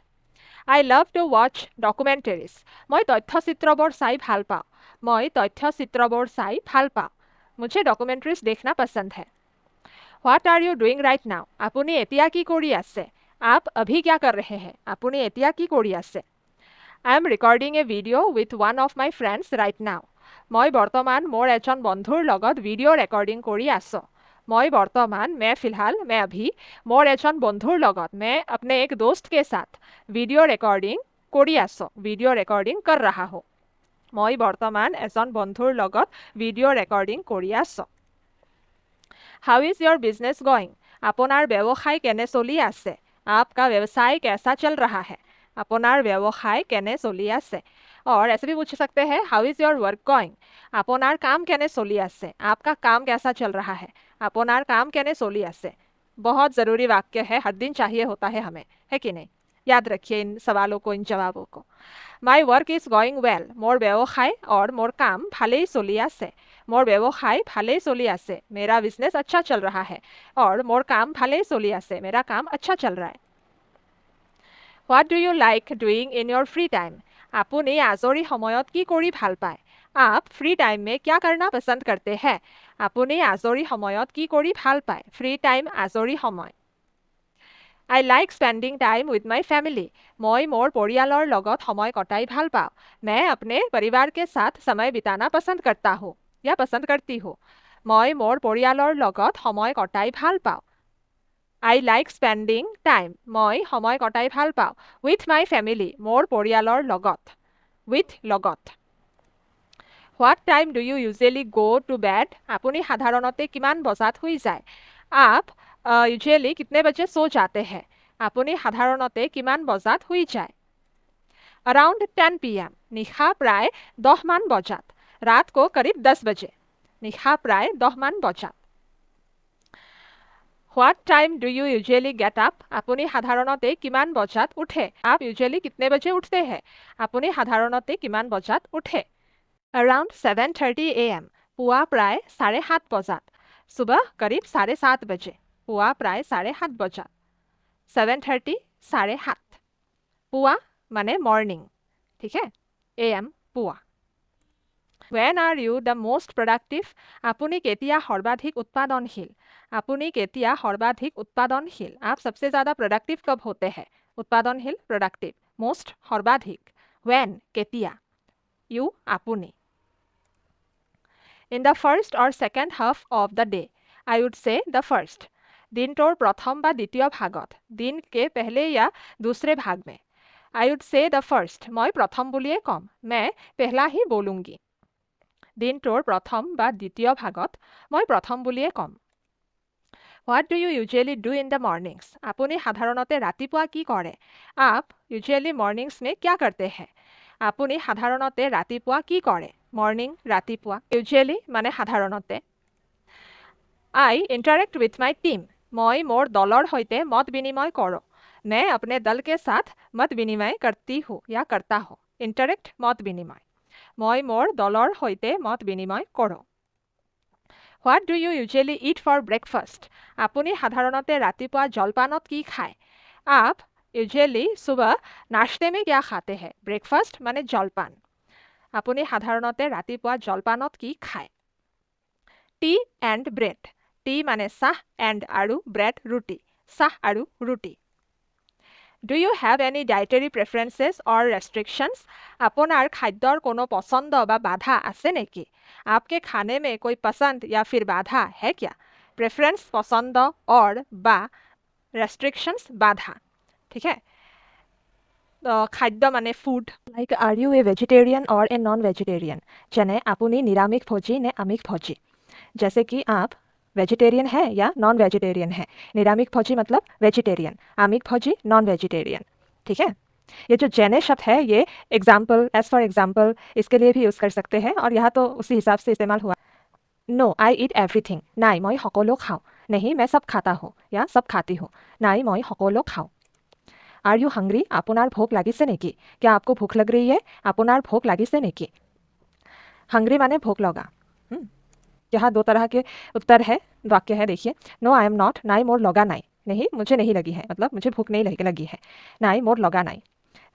I love to watch documentaries, मैं तथ्यचित्रবোৰ চাই ভাল পাওঁ। मैं तथ्यचित्रবোৰ চাই ভাল পাওঁ। मुझे डॉक्यूमेंट्रीज देखना पसंद है। What are you doing right now? আপুনি এতিয়া কি কৰি আছে? आप अभी क्या कर रहे हैं? আপুনি এতিয়া কি কৰি আছে? I am recording A video with one of my friends right now. मैं बर्तमान मोर एजन बंधुर लगत वीडियो रेकर्डिंग करी आसो। मैं बर्तमान, मैं फिलहाल, मैं अभी, मोर एजन बंधुर लगत, मैं अपने एक दोस्त के साथ वीडियो रेकर्डिंग करी आसो, वीडियो रेकर्डिंग कर रहा हूँ। मैं बर्तमान एजन बंधुर लगत वीडियो रेकर्डिंग करी आसो। How is your business going? আপোনাৰ व्यवसाय केने चली आसे? आपका व्यवसाय कैसा चल रहा है? আপোনাৰ व्यवसाय केने चली आसे? और ऐसे भी पूछ सकते हैं how is your work going? আপোনাৰ काम केने चली आसे? आपका काम कैसा चल रहा है? আপোনাৰ काम केने चली आसे? बहुत ज़रूरी वाक्य है, हर दिन चाहिए होता है हमें, है कि नहीं? याद रखिए इन सवालों को, इन जवाबों को। My work is going well, मोर व्यवसाय और मोर काम भाले चली आसे। मोर व्यवसाय भाले चली आसे, मेरा बिजनेस अच्छा चल रहा है। और मोर काम भाले चली आसे, मेरा काम अच्छा चल रहा है। What do you like doing in your free time? আপুনি আজৰি সময়ত কি কৰি ভাল পায়? आप फ्री टाइम में क्या करना पसंद करते हैं? আপুনি আজৰি সময়ত কি কৰি ভাল পায়? फ्री टाइम, আজৰি সময়। I like spending time with my family, मैं मोर परियालर लगत समय कटाई ভাল पाওঁ। मैं अपने परिवार के साथ समय बिताना पसंद करता हूँ या पसंद करती हूँ। मैं मोर परियालर लगत समय कटाई ভাল पाওঁ। आई लाइक स्पेंडिंग टाइम, मैं समय कटाई ভাল पाওঁ विथ माई फैमिली, मोर परियालर लगत, विथ लगत। What time do you usually go to bed? আপুনি সাধাৰণতে কিমান বজাত শুই যায়? आप यूजुअली कितने बजे सो जाते हैं? আপুনি সাধাৰণতে কিমান বজাত শুই যায়? अराउंड 10 PM निशा प्राय 10 मान बजात रात को करीब 10 बजे निशा प्राय 10 मान बजात What time do you usually get up? আপুনি সাধাৰণতে কিমান বজাত উঠে? आप usually कितने बजे उठते हैं? আপুনি সাধাৰণতে কিমান বজাত উঠে? Around 7:30 AM पुआ प्राय 7:30 बजात सुबह करीब 7:30 बजे पुआ प्राय 7:30 बजात 7:30 7:30 पुआ माने मॉर्निंग ठीक है AM पुआ When are you the most productive? আপুনি কেতিয়া সৰ্বাধিক উৎপাদনশীল আপুনি কেতিয়া সৰ্বাধিক উৎপাদনশীল आप सबसे ज़्यादा प्रोडक्टिव कब होते हैं उत्पादनशील प्रोडक्टिव मोस्ट সৰ্বাধিক when কেতিয়া you আপুনি In the first or second half of the day I would say the first दिनটোৰ प्रथम বা দ্বিতীয় भागत दिन के पहले या दूसरे भाग में I would say the first মই प्रथम বুলিয়ে কম मैं पहला ही बोलूंगी দিনটোৰ প্ৰথম বা দ্বিতীয় ভাগত মই প্ৰথম বুলিয়ে কম What do you usually do in the mornings? আপুনি সাধাৰণতে ৰাতিপুৱা কি কৰে? आप usually mornings में क्या करते हैं? আপুনি সাধাৰণতে ৰাতিপুৱা কি কৰে? Morning ৰাতিপুৱা usually মানে সাধাৰণতে I interact with my team. মই মোৰ দলৰ সৈতে মত বিনিময় কৰোঁ मैं अपने दल के साथ मत विनिमय करती हूँ या करता हूँ interact মত বিনিময় মই মোৰ দলৰ সৈতে মত বিনিময় কৰোঁ What do you usually eat for breakfast? আপুনি সাধাৰণতে ৰাতিপুৱা জলপানত কি খায়? आप usually सुबह नाश्ते में क्या खाते हैं? Breakfast माने জলপান আপুনি সাধাৰণতে ৰাতিপুৱা জলপানত কি খায়? Tea and bread. Tea माने চাহ and আৰু bread ৰুটি চাহ আৰু ৰুটি Do you have any dietary preferences or restrictions? আপোনাৰ খাদ্যৰ কোনো পছন্দ বা বাধা আছে নেকি? आपके खाने में कोई पसंद या फिर बाधा है क्या? Preference पसंद और बा restrictions बाधा ठीक है খাদ্য মানে food like are you a vegetarian or a non-vegetarian? যেনে আপুনি নিৰামিষভোজী নে আমিষভোজী जैसे कि आप वेजिटेरियन है या नॉन वेजिटेरियन है निरामिक भोजी मतलब वेजिटेरियन आमिक भोजी नॉन वेजिटेरियन ठीक है ये जो जैने शब्द है ये एग्जाम्पल एज फॉर एग्जाम्पल इसके लिए भी यूज़ कर सकते हैं और यहाँ तो उसी हिसाब से इस्तेमाल हुआ नो आई ईट एवरीथिंग नाई मैं সকলো खाऊँ नहीं मैं सब खाता हूँ या सब खाती हूँ नाई मैं সকলো खाऊँ आर यू हंग्री আপোনাৰ ভোক লাগিছে নেকি क्या आपको भूख लग रही है আপোনাৰ ভোক লাগিছে নেকি हंग्री माने भोक लगा यहाँ दो तरह के उत्तर है वाक्य है देखिए नो आई एम नॉट नाई मोर लगा नाई नहीं मुझे नहीं लगी है मतलब मुझे भूख नहीं लगी है नाई मोर लगा नाई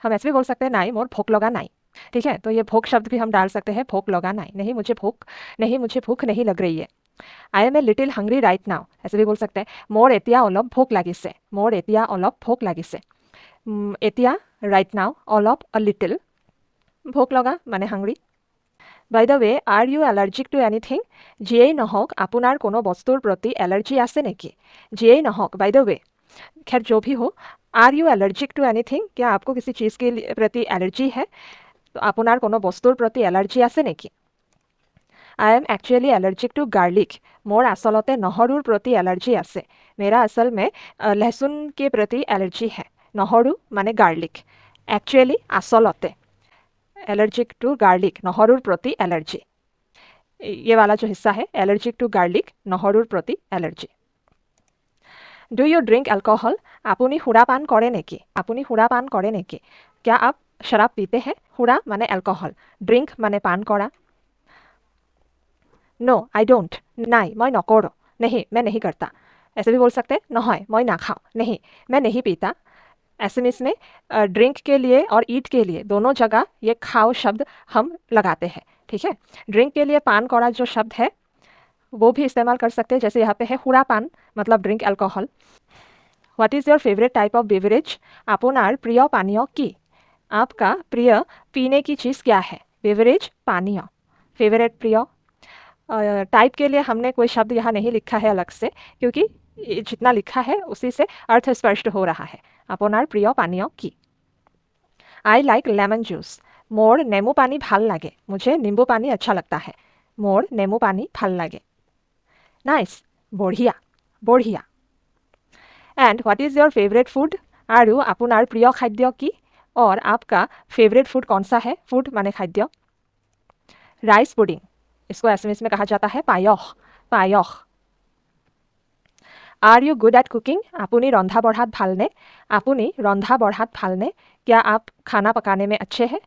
हम ऐसे भी बोल सकते हैं नाई मोर भूख लगा नाई ठीक है तो ये भूख शब्द भी हम डाल सकते हैं भूख लगा नाई नहीं मुझे भूख नहीं लग रही है I am a little hungry right now ऐसे भी बोल सकते हैं मोर एतिया अलप भूख लागिसे मोर एतिया अलप भूख लागिसे एतिया राइट नाउ अलप अ लिटिल भूख लगा माने hungry By the way, are you allergic to anything? যিয়েই নহওক আপোনাৰ কোনো বস্তুৰ প্ৰতি এলাৰ্জি আছে নেকি যিয়েই নহওক by the way खैर जो भी हो are you allergic to anything क्या आपको किसी चीज़ के प्रति एलर्जी है तो আপোনাৰ কোনো বস্তুৰ প্ৰতি এলাৰ্জি আছে নেকি I am actually allergic to garlic মোৰ আচলতে নহৰুৰ প্ৰতি এলাৰ্জি আছে मेरा असल में लहसुन के प्रति एलर्जी है নহৰু माने garlic actually আচলতে एलर्जिक टू गार्लिक নহৰুৰ प्रति एलर्जी ये वाला जो हिस्सा है एलर्जिक टू गार्लिक নহৰুৰ प्रति allergy do you drink alcohol আপুনি সুৰাপান কৰে নেকি আপুনি সুৰাপান কৰে নেকি क्या आप शराब पीते हैं সুৰা माने अल्कोहल ड्रिंक माने पान কৰা नो आई डोंट নাই মই নকৰো नहीं मैं नहीं करता ऐसे भी बोल सकते নহয় মই নাখাওঁ नहीं मैं नहीं पीता एसएमएस में ड्रिंक के लिए और ईट के लिए दोनों जगह ये खाओ शब्द हम लगाते हैं ठीक है ड्रिंक के लिए पान करा जो शब्द है वो भी इस्तेमाल कर सकते हैं जैसे यहाँ पे है हुरा पान मतलब drink alcohol what is your favourite type of beverage আপনার প্রিয় পানীয় কি आपका प्रिय पीने की चीज़ क्या है बेवरेज पानीय फेवरेट प्रिय टाइप के लिए हमने कोई शब्द यहाँ नहीं लिखा है अलग से क्योंकि जितना लिखा है उसी से अर्थ स्पष्ट हो रहा है আপনার প্রিয় পানীয় কি आई लाइक लेमन जूस मोर नेमू पानी ভাল লাগে मुझे नींबू पानी अच्छा लगता है मोर नेमू पानी ভাল লাগে नाइस बढ़िया बढ़िया and what is your favourite food आरु आपुनार प्रिय खाद्य की और आपका फेवरेट फूड कौन सा है? फूड माने खाद्य। राइस पुडिंग, इसको एसएमएस में कहा जाता है पायख, पायख। Are you good at cooking? आपुनी रंधा बढ़ात भालने, आपुनी रंधा बढ़ात भालने, क्या आप खाना पकाने में अच्छे हैं?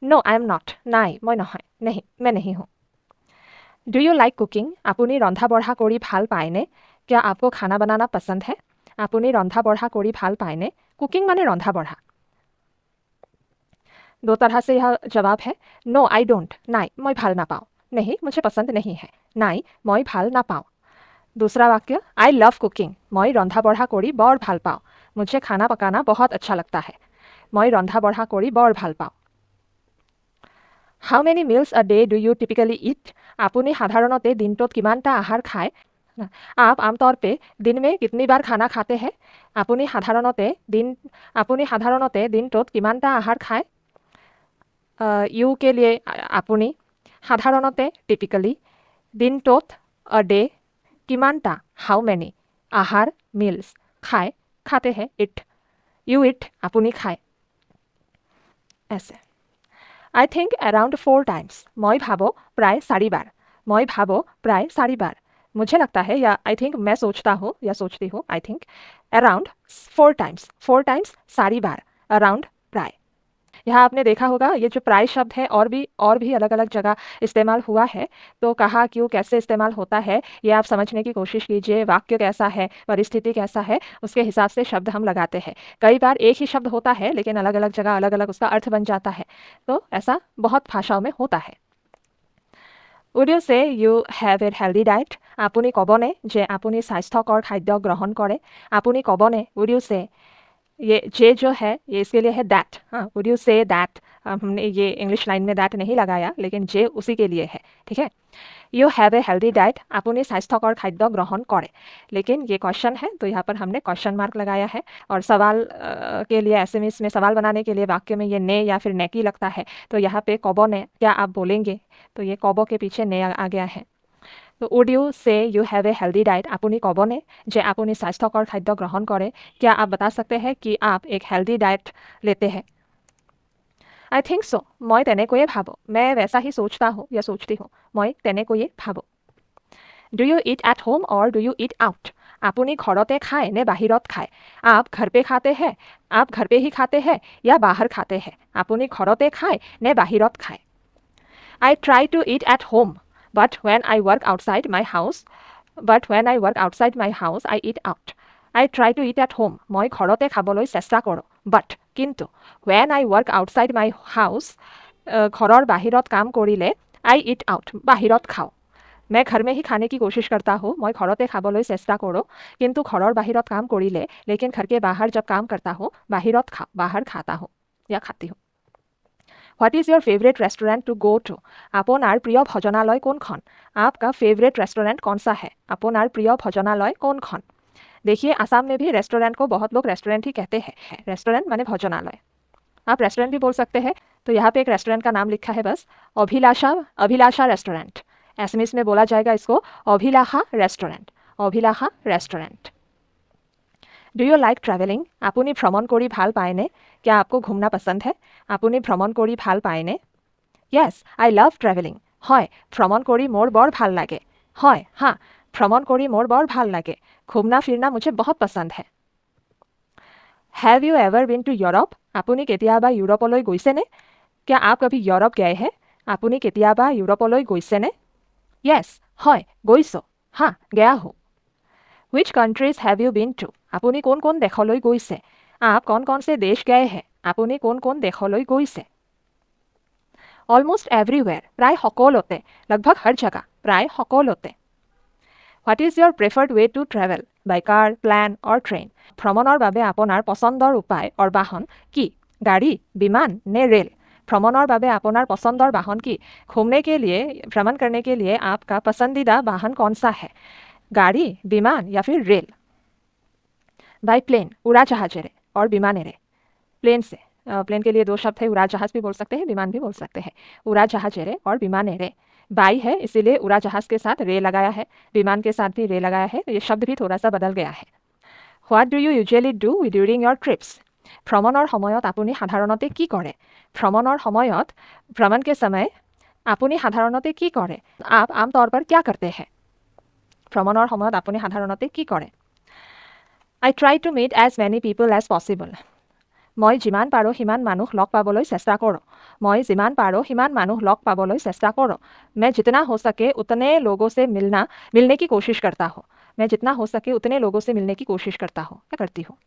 नो आई एम नॉट, नाई मैं নহয়, नहीं मैं नहीं हूँ। Do you like cooking? आपुनी रंधा बढ़ा करी भाल पाएने, क्या आपको खाना बनाना पसंद है? आपुनी रंधा बढ़ा करी भाल पाएने, कुकिंग माने रंधा बढ़ा। दो तरह से यह जवाब है। नो आई डोंट, नाई मैं भाल ना पाऊँ, नहीं मुझे पसंद नहीं है, नाई मैं भाल ना पाऊँ। दूसरा वाक्य, आई लव कुकिंग, मैं रंधा बढ़ा करी बर भाल पाऊँ, मुझे खाना पकाना बहुत अच्छा लगता है, मैं रंधा बढ़ा करी बर भाल पाऊँ। How many meals a day do you typically eat? आपुनी साधारणते दिनटोत किमानटा आहार खाए? आप आमतौर पे दिन में कितनी बार खाना खाते हैं? आपुनी साधारणते दिनटोत किमानटा आहार खाए? यू के लिए आपुनी, साधारणते टिपिकली, दिनटोत अ डे, किमानटा हाउ मेनी, आहार मील्स, खाए खाते हैं इट, यू इट आपुनी खाए। ऐसे आई थिंक अराउंड 4 टाइम्स, मैं भावो प्राय 4 बार, मैं भावो प्राय 4 बार, मुझे लगता है या आई थिंक मैं सोचता हूँ या सोचती हूँ। I think around 4 times, 4 times 4 bar, around प्राय। यहाँ आपने देखा होगा ये जो प्राय शब्द है और भी अलग अलग जगह इस्तेमाल हुआ है, तो कहाँ क्यों कैसे इस्तेमाल होता है ये आप समझने की कोशिश कीजिए। वाक्य कैसा है, परिस्थिति कैसा है, उसके हिसाब से शब्द हम लगाते हैं। कई बार एक ही शब्द होता है लेकिन अलग अलग जगह अलग अलग उसका अर्थ बन जाता है, तो ऐसा बहुत भाषाओं में होता है। Would you say you have a healthy diet? আপুনি ক'বনে যে আপুনি স্বাস্থ্যকৰ খাদ্য গ্ৰহণ কৰে? আপুনি ক'বনে, would you say, ये जे जो है ये इसके लिए है दैट। हाँ, वुड यू से दैट, हमने ये इंग्लिश लाइन में दैट नहीं लगाया लेकिन जे उसी के लिए है, ठीक है। You have a healthy diet, आपुनी स्वास्थ्यकर खाद्य ग्रहण करे, लेकिन ये क्वेश्चन है तो यहाँ पर हमने क्वेश्चन मार्क लगाया है। और सवाल के लिए एसएमएस में सवाल बनाने के लिए वाक्य में ये ने या फिर ने की लगता है, तो यहाँ पे कबो ने, क्या आप बोलेंगे, तो ये कबो के पीछे ने आ गया है। तो would you say you have a healthy diet, आपुनी कबने जे आपुनी स्वास्थ्यकर खाद्य ग्रहण करे, क्या आप बता सकते हैं कि आप एक हेल्दी डाइट लेते हैं? आई थिंक सो, मैं तेनेकैये भाबो, मैं वैसा ही सोचता हूँ या सोचती हूँ, मैं तेनेकैये भाबो। Do you eat at home और डू यू ईट आउट? आपुनी घरते खाए ने बाहिरत खाए? आप घर पे खाते हैं, आप घर पे ही खाते हैं या बाहर खाते हैं? आपुनी घरते खाए ने बाहिरत खाए? I try to eat at home, but when I work outside my house, I eat out. I try to eat at home. মই ঘৰতে খাবলৈ চেষ্টা কৰোঁ। But কিন্তু when I work outside my house, ঘৰৰ বাহিৰত কাম কৰিলে I eat out, বাহিৰত খাওঁ। मैं घर में ही खाने की कोशिश करता हूँ, मैं घरते खाবলৈ চেষ্টা কৰোঁ, কিন্তু ঘৰৰ বাহিৰত কাম কৰিলে, लेकिन घर के बाहर जब काम करता हूँ, बाहर खाता हूँ या खाती हूँ। What is your favorite restaurant to go to? আপোনাৰ প্ৰিয় ভোজনালয় কোনখন? आपका फेवरेट रेस्टोरेंट कौन सा है? আপোনাৰ প্ৰিয় ভোজনালয় কোনখন? देखिए आसाम में भी रेस्टोरेंट को बहुत लोग रेस्टोरेंट ही कहते हैं। रेस्टोरेंट माने भोजनालय, आप रेस्टोरेंट भी बोल सकते हैं। तो यहाँ पे एक रेस्टोरेंट का नाम लिखा है बस, अभिलाषा रेस्टोरेंट। एसएमएस में बोला जाएगा इसको Abhilasha restaurant, Abhilasha restaurant. Do you like travelling? आपुनी भ्रमण करी भाल पाएने? क्या आपको घूमना पसंद है? आपुनी भ्रमण करी भाल पाएने? येस आई लव ट्रैवलिंग, হয় भ्रमण करी मोर बर भाल लागे, হয় हाँ भ्रमण करी मोर बर भाल लागे, घूमना फिरना मुझे बहुत पसंद है। Have you ever been to Europe? आपुनी केतियाबा यूरोपলৈ গৈছেনে? क्या आप कभी यूरोप गए हैं? आपुनी केतियाबा यूरोपলৈ গৈছেনে? येस হয় গৈছো, हाँ गया हूँ। Which countries have you been to? आपुनी कौन कौन देशলৈ গৈছে? आप कौन कौन से देश गए हैं? आपुनी कौन कौन देशলৈ গৈছে? Almost everywhere, प्राय সকলোতে, लगभग हर जगह, प्राय সকলোতে। What is your preferred way to travel? By car, plane or train? ভ্ৰমণৰ বাবে আপোনাৰ পছন্দৰ উপায় और বাহন কি? गाड़ी, विमान ने रेल? भ्रमणৰ বাবে আপোনাৰ পছন্দৰ বাহন কি? घूमने के लिए, भ्रमण करने के लिए आपका पसंदीदा वाहन कौन सा है? गाड़ी, विमान या फिर रेल? बाय प्लेन, उड़ाजहाजेरे और विमानेरे। प्लेन से, प्लेन के लिए दो शब्द है, उड़ाजहाज भी बोल सकते हैं, विमान भी बोल सकते हैं। उड़ाजहाजेरे और विमानेरे। बाई है इसीलिए उड़ाजहाज के साथ रे लगाया है, विमान के साथ भी रे लगाया है, ये शब्द भी थोड़ा सा बदल गया है। What do you usually do during your trips? ভ্ৰমণৰ সময়ত আপুনি সাধাৰণতে কি কৰে? ভ্ৰমণৰ সময়ত ভ্ৰমণ के समय আপুনি সাধাৰণতে কি কৰে? आप आमतौर पर क्या करते हैं? ভ্ৰমণৰ সময়ত আপুনি সাধাৰণতে কি কৰে? I try to meet as many people as possible. মই যিমান পাৰোঁ সিমান মানুহ লগ পাবলৈ চেষ্টা কৰোঁ। মই যিমান পাৰোঁ সিমান মানুহ লগ পাবলৈ চেষ্টা কৰোঁ। मैं जितना हो सके उतने लोगों से मिलने की कोशिश करता हूँ। मैं जितना हो सके उतने लोगों से मिलने की कोशिश करता हूँ या करती हूँ।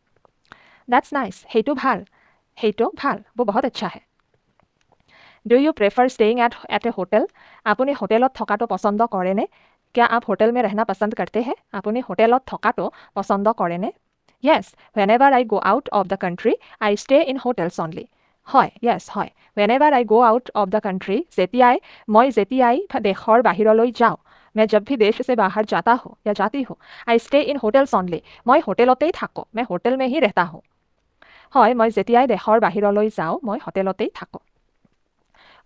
That's nice. সেইটো ভাল। সেইটো ভাল। वो बहुत अच्छा है। Do you prefer staying at a hotel? আপুনি হোটেলত থকাটো পছন্দ কৰেনে? क्या आप होटल में रहना पसंद करते हैं? আপুনি হোটেলত থকাটো পছন্দ কৰেনে? Yes, whenever I go out of the country, I stay in hotels only. হয়, yes, হয়. Whenever I go out of the country, মই যেতিয়াই দেশৰ বাহিৰলৈ যাওঁ, मैं जब भी देश से बाहर जाता हूँ या जाती हूँ, I stay in hotels only. মই হোটেলতেই থাকোঁ, मैं होटल में ही रहता हूँ. হয়, মই যেতিয়াই দেশৰ বাহিৰলৈ যাওঁ, মই হোটেলতেই থাকোঁ.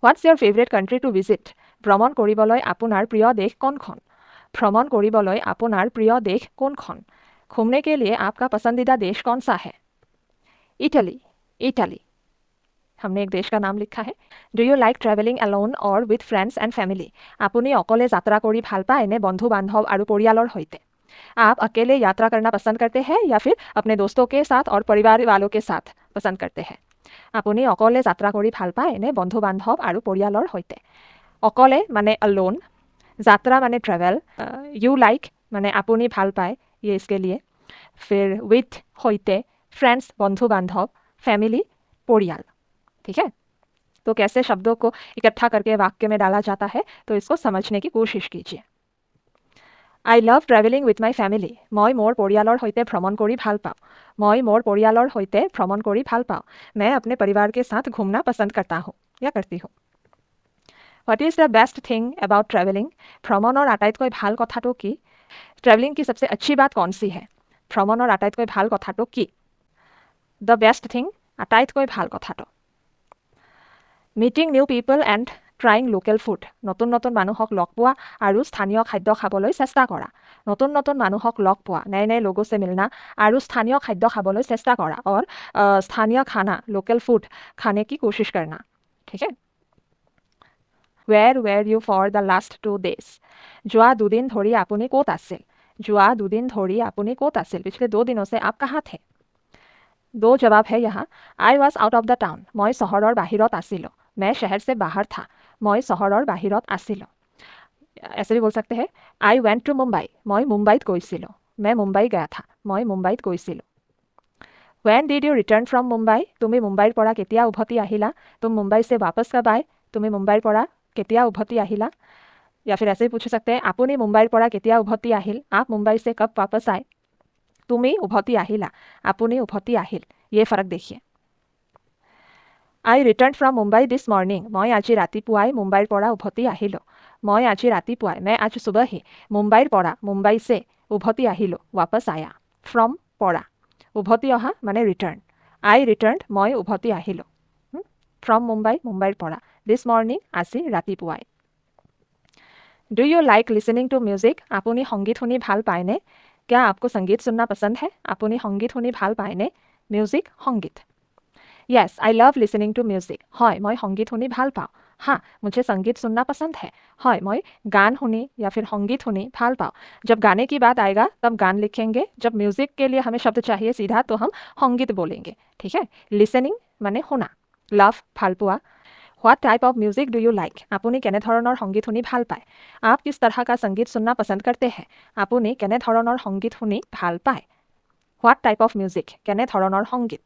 What's your favorite country to visit? ভ্ৰমণ কৰিবলৈ আপোনাৰ প্ৰিয় দেশ কোনখন? ভ্ৰমণ কৰিবলৈ আপোনাৰ প্ৰিয় দেশ কোনখন? घूमने के लिए आपका पसंदीदा देश कौन सा है? इटली. इटली. हमने एक देश का नाम लिखा है. Do you like traveling alone or with friends and family? আপুনি অকলে যাত্ৰা কৰি ভাল পায় নে বন্ধু বান্ধৱ আৰু পৰিয়ালৰ সৈতে? आप अकेले यात्रा करना पसंद करते हैं या फिर अपने दोस्तों के साथ और परिवार वालों के साथ पसंद करते हैं? আপুনি অকলে যাত্ৰা কৰি ভাল পায় নে বন্ধু বান্ধৱ আৰু পৰিয়ালৰ সৈতে? অকলে মানে alone, যাত্ৰা মানে travel, you like মানে আপুনি ভাল পায়, ये इसके लिए, फिर with होते, फ्रेंड्स बंधु बांधव, फैमिली परियाल. ठीक है? तो कैसे शब्दों को इकट्ठा करके वाक्य में डाला जाता है, तो इसको समझने की कोशिश कीजिए. I love traveling with my family. মই মোৰ পৰিয়ালৰ সৈতে ভ্ৰমণ কৰি ভাল পাওঁ. মই মোৰ পৰিয়ালৰ সৈতে ভ্ৰমণ কৰি ভাল পাওঁ. मैं अपने परिवार के साथ घूमना पसंद करता हूँ या करती हूँ. What is the best thing about traveling? ভ্ৰমণৰ আটাইতকৈ ভাল কথাটো কি? ट्रैवलिंग की सबसे अच्छी बात कौन सी है? ভ্ৰমণৰ আটাইতকৈ ভাল কথাটো কি? The best thing, আটাইতকৈ ভাল কথাটো. Meeting new people and trying local food. নতুন নতুন মানুহক লগ পোৱা আৰু স্থানীয় খাদ্য খাবলৈ চেষ্টা কৰা. নতুন নতুন মানুহক লগ পোৱা, नए नए लोगों से मिलना আৰু স্থানীয় খাদ্য খাবলৈ চেষ্টা কৰা और स्थानीय खाना, local food खाने की कोशिश करना. ठीक है? Where were you for the last 2 days? যোৱা দুদিন ধৰি আপুনি ক'ত আছিল? যোৱা দুদিন ধৰি আপুনি ক'ত আছিল? पिछले 2 दिनों से आप कहाँ थे? 2 जवाब है यहाँ. I was out of the town. মই চহৰৰ বাহিৰত আছিলোঁ. मैं शहर से बाहर था. মই চহৰৰ বাহিৰত আছিলোঁ. ऐसे भी बोल सकते हैं. I went to Mumbai. মই মুম্বাইত গৈছিলোঁ. मैं मुंबई गया था. মই মুম্বাইত গৈছিলোঁ. When did you return from Mumbai? তুমি মুম্বাইৰ পৰা কেতিয়া উভতি আহিলা? तुम मुंबई से वापस कब आए? তুমি মুম্বাইৰ পৰা কেতিয়া উভতি আহিলা? या फिर ऐसे ही पूछ सकते हैं. আপুনি মুম্বাইৰ পৰা কেতিয়া উভতি আহিল? आप मुंबई से कब वापस आए? তুমি উভতি আহিলা. আপুনি উভতি আহিল. ये फर्क देखिए. I returned from Mumbai this morning. মই আজি ৰাতিপুৱাই মুম্বাইৰ পৰা উভতি আহিলোঁ. মই আজি ৰাতিপুৱাই, मैं आज सुबह ही মুম্বাইৰ পৰা, মুম্বাই से উভতি আহিলোঁ. वापस आया. From পৰা. উভতি অহা মানে return. I returned, মই উভতি আহিলোঁ. From Mumbai, মুম্বাইৰ পৰা. This morning, আজি ৰাতিপুৱাই. Do you like listening to music? আপুনি সংগীত শুনি ভাল পায়নে? क्या आपको संगीत सुनना पसंद है? আপুনি সংগীত শুনি ভাল পায়নে? Music, সংগীত. Yes, I love listening to music. হয়, মই সংগীত শুনি ভাল পাওঁ. हाँ, मुझे संगीत सुनना पसंद है. হয়, মই गान শুনি या फिर संगीत শুনি ভাল পাওঁ. जब गाने की बात आएगा तब गान लिखेंगे. जब म्यूजिक के लिए हमें शब्द चाहिए सीधा तो हम संगीत बोलेंगे. ठीक है? Listening माने শুনা. Love ভাল পোৱা. What type of music do you like? আপুনি কেনে ধৰণৰ সংগীত শুনি ভাল পায়? आप किस तरह का संगीत सुनना पसंद करते हैं? আপুনি কেনে ধৰণৰ সংগীত শুনি ভাল পায়? What type of music? কেনে ধৰণৰ সংগীত?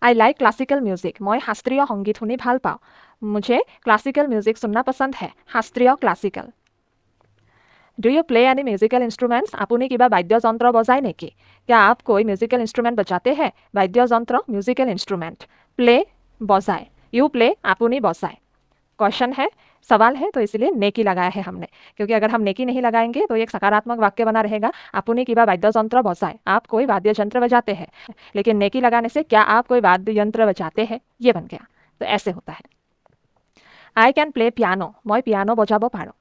I like classical music. মই শাস্ত্ৰীয় সংগীত শুনি ভাল পাওঁ. मुझे classical music सुनना पसंद है. শাস্ত্ৰীয় classical. Do you play any musical instruments? আপুনি কিবা বাদ্যযন্ত্ৰ বজায় নেকি? क्या आप कोई musical instrument बजाते हैं? বাদ্যযন্ত্ৰ musical instrument. Play बजाय. You play আপুনি बजाय. क्वेश्चन है, सवाल है, तो इसलिए नेकी लगाया है हमने, क्योंकि अगर हम नेकी नहीं लगाएंगे तो एक सकारात्मक वाक्य बना रहेगा. আপুনি কিবা বাদ্যযন্ত্ৰ বজায়. आप कोई वाद्य यंत्र बजाते हैं. लेकिन नेकी लगाने से क्या आप कोई वाद्य यंत्र बजाते हैं, ये बन गया. तो ऐसे होता है. I can play piano. মই পিয়ানো বজাব পাৰোঁ.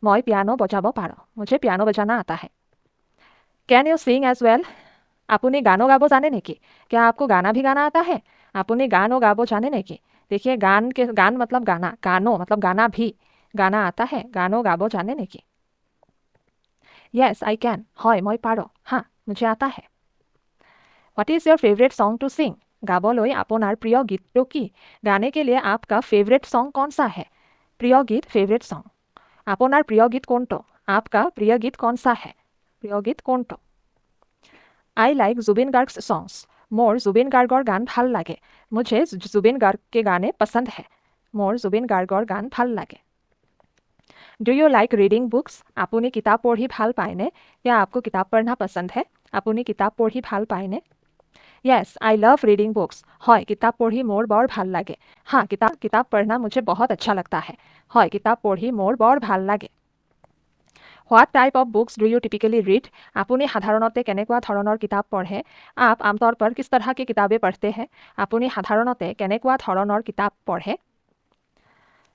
মই পিয়ানো বজাব পাৰোঁ. मुझे पियानो बजाना आता है. Can you sing as well? আপুনি গানো গাব জানে নেকি? क्या आपको गाना भी गाना आता है? আপুনি গানো গাব জানে নেকি? देखिए गान मतलब गाना, गानो मतलब गाना भी, गाना आता है, गानो गाबो जाने नेकी? येस आई कैन, হয় মই পাৰো, हाँ मुझे आता है। What is your favourite song to sing? गाबोलोई आपनार प्रिय गीत की? गाने के लिए आपका फेवरेट सॉन्ग कौन सा है? प्रिय गीत फेवरेट सॉन्ग। आपनार प्रिय गीत कोनटो? आपका प्रिय गीत कौन सा है? प्रिय गीत कोनटो? I like Zubeen Garg's songs. मोर जुबिन गार्गर गान ভাল লাগে। मुझे जुबिन गार्ग के गाने पसंद है। मोर जुबिन गार्गर गान ভাল লাগে। Do you like reading books? आपुनी किताब पढ़ी ভাল पायने? या आपको किताब पढ़ना पसंद है? आपुनी किताब पढ़ी ভাল Payne? Yes I love reading books. হয় किताब पढ़ी मोर बर ভাল লাগে। हाँ किताब पढ़ना मुझे बहुत अच्छा लगता है। হয় किताब पढ़ी मोर बर ভাল লাগে। What type of books do you typically read? आपुनी साधारणते केनेकुवा धৰণৰ किताब पढ़े? आप आमतौर पर किस तरह की किताबें पढ़ते हैं? आपुनी साधारणते केनेकुवा धৰণৰ किताब पढ़े?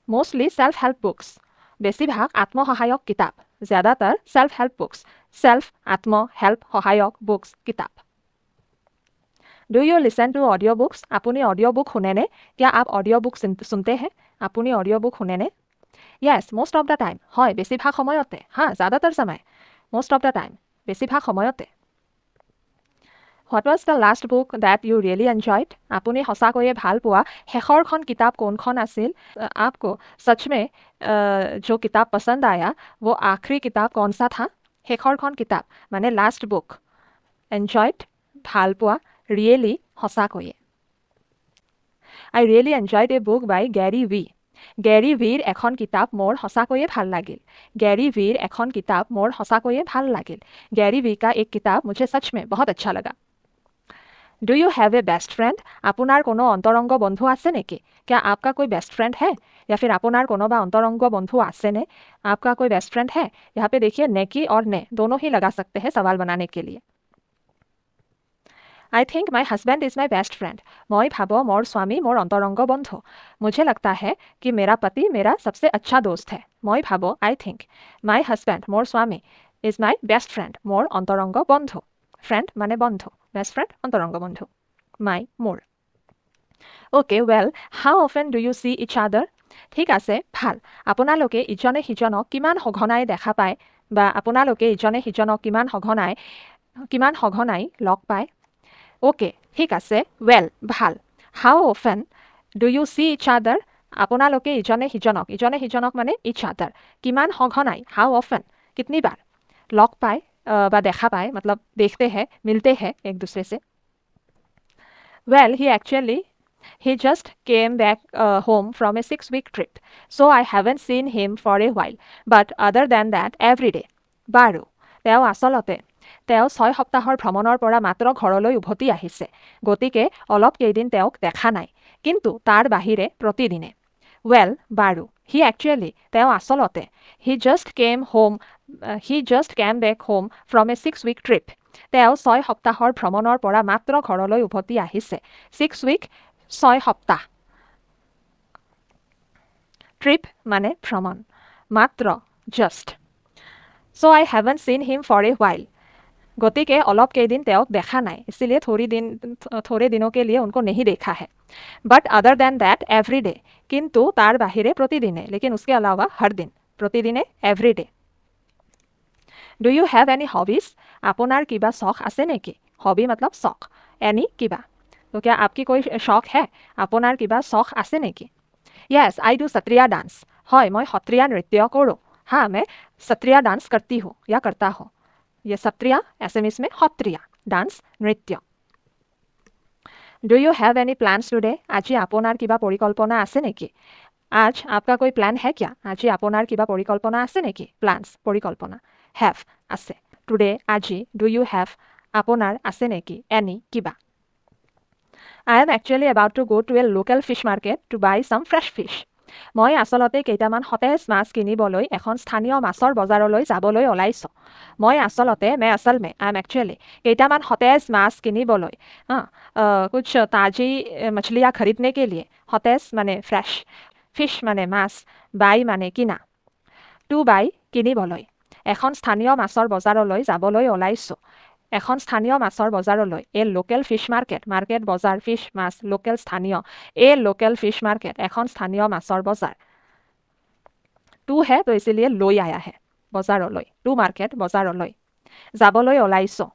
Mostly self help books. बेसिभाग आत्मसहायक किताब। ज़्यादातर सेल्फ हेल्प बुक्स। सेल्फ आत्म हेल्प सहायक बुक्स किताब। Do you listen to audio books? आपुनी ऑडियो बुक सुनेने? क्या आप ऑडियो बुक सुनते हैं? आपुनी ऑडियो बुक सुनेने? Yes most of the time. হয় बेसिभाग সময়তে। हाँ ज़्यादातर समय। मोस्ट ऑफ द टाइम बेसिभाग সময়তে। What was the last book that you really enjoyed? आपुनी सचाकैये ভাল পোৱা শেষৰখন किताब কোনখন আছিল? आपको सच में जो किताब पसंद आया वो आखिरी किताब कौन सा था? শেষৰখন किताब माने लास्ट बुक। एन्जॉयड ভাল পোৱা, रियली सचाकैये। I really enjoyed a book by Gary V. Gary वीर এখন किताब मोर सचाकैये ভাল লাগিল। गैरी वीर এখন किताब मोर सचाकैये ভাল লাগিল। गैरी वी का एक किताब मुझे सच में बहुत अच्छा लगा। Do you have a best friend? आपुनार कोनो अंतरंग बंधु आछे नेकी? क्या आपका कोई बेस्ट फ्रेंड है? या फिर आपुनार कोनोबा अंतरंग बंधु आछे ने? आपका कोई बेस्ट फ्रेंड है? यहाँ पे देखिए नेकी और ने दोनों ही लगा सकते हैं सवाल बनाने के लिए। आई think my husband is my best friend. मैं भाबो मोर स्वामी मोर अंतरंग बंधु। मुझे लगता है कि मेरा पति मेरा सबसे अच्छा दोस्त है। मैं भाबो आई थिंक माई हस्बैंड मोर स्वामी इज़ माई बेस्ट फ्रेंड मोर अंतरंग बंधु। फ्रेंड माने बंधु, बेस्ट फ्रेंड अंतरंग बंधु। माई मोर। Okay well how often do you see each other? ठीक आछे ভাল। আপোনালোকে ইজনে সিজনক কিমান সঘনাই দেখা পায় বা আপোনালোকে ইজনে সিজনক কিমান সঘনাই লগ পায়? ओके ठीक আছে वेल ভাল। How often do you see each आदर? আপোনালোকে ইজনে সিজনক মানে ইচ आदर किमान সঘনাই हाउ ऑफेन कितनी बार लग पाए বা দেখা पाए मतलब देखते हैं मिलते हैं एक दूसरे से। Well he just came back home from a 6-week trip, so I haven't seen him for a while, but other than that every day। বাৰু তেওঁ আচলতে 6 সপ্তাহৰ ভ্ৰমণৰ পৰা মাত্ৰ ঘৰলৈ উভতি আহিছে, গতিকে অলপ কেইদিন তেওঁক দেখা নাই, কিন্তু তাৰ বাহিৰে প্ৰতিদিনে। वेल বাৰু তেওঁ আচলতে he just came back home from a 6-week trip। তেওঁ 6 সপ্তাহৰ ভ্ৰমণৰ পৰা মাত্ৰ ঘৰলৈ উভতি আহিছে। 6 week 6 সপ্তাহ। ট্ৰিপ মানে ভ্ৰমণ, মাত্ৰ just। So I haven't seen him for a while। गतिके अलग केदिन তেওঁক দেখা নাই, इसलिए थोड़े दिनों के लिए उनको नहीं देखा है। But other than that every day, किंतु तार बाहिरे प्रतिदिने, लेकिन उसके अलावा हर दिन, प्रतिदिने every day. Do you have any hobbies? आपनार किबा शौक आछे नेकी? हॉबी मतलब शौक, एनी किबा, तो क्या आपकी कोई शौक है? आपनार किबा शौक आछे नेकी? Yes I do Sattriya dance. হয় मैं सत्रिया नृत्य करूँ। हाँ मैं सत्रिया डांस करती हूँ या करता हूँ। ये सत्रिया एसएमएस में सत्रिया डांस नृत्य। Do you have any plans today? आज आपनार किबा परिकल्पना आछे नेकी? आज आपका कोई प्लान है क्या? आज आपनार किबा परिकल्पना आछे नेकी? प्लान्स परिकल्पना, हैव आछे। टुडे आज डू यू हैव आपनार आछे नेकी? Any किबा। I am actually about to go to a local fish market to buy some fresh fish। মই আচলতে কেইটামান সতেজ মাছ কিনিবলৈ এখন স্থানীয় মাছৰ বজাৰলৈ যাবলৈ ওলাইছো। মই আচলতে मैं असल में आई एम एक्चुअली केटामान सतेज मास किनिबोलोय कुछ ताजी मछलियाँ खरीदने के लिए। सतेज माने फ्रेश, फिश माने मास, बाई माने किना, टू बाई किनिबोलोय। এখন স্থানীয় মাছৰ বজাৰলৈ যাবলৈ ওলাইছো। এখন স্থানীয় মাছৰ বজাৰলৈ এ লোকেল ফিছ মাৰ্কেট মাৰ্কেট বজাৰ ফিছ মাছ লোকেল স্থানীয় এ লোকেল ফিছ মাৰ্কেট এখন স্থানীয় মাছৰ বজাৰ টু হে তো ইচিলিয়ে লৈ আয়া হে বজাৰলৈ টু মাৰ্কেট বজাৰলৈ যাবলৈ ওলাইছোঁ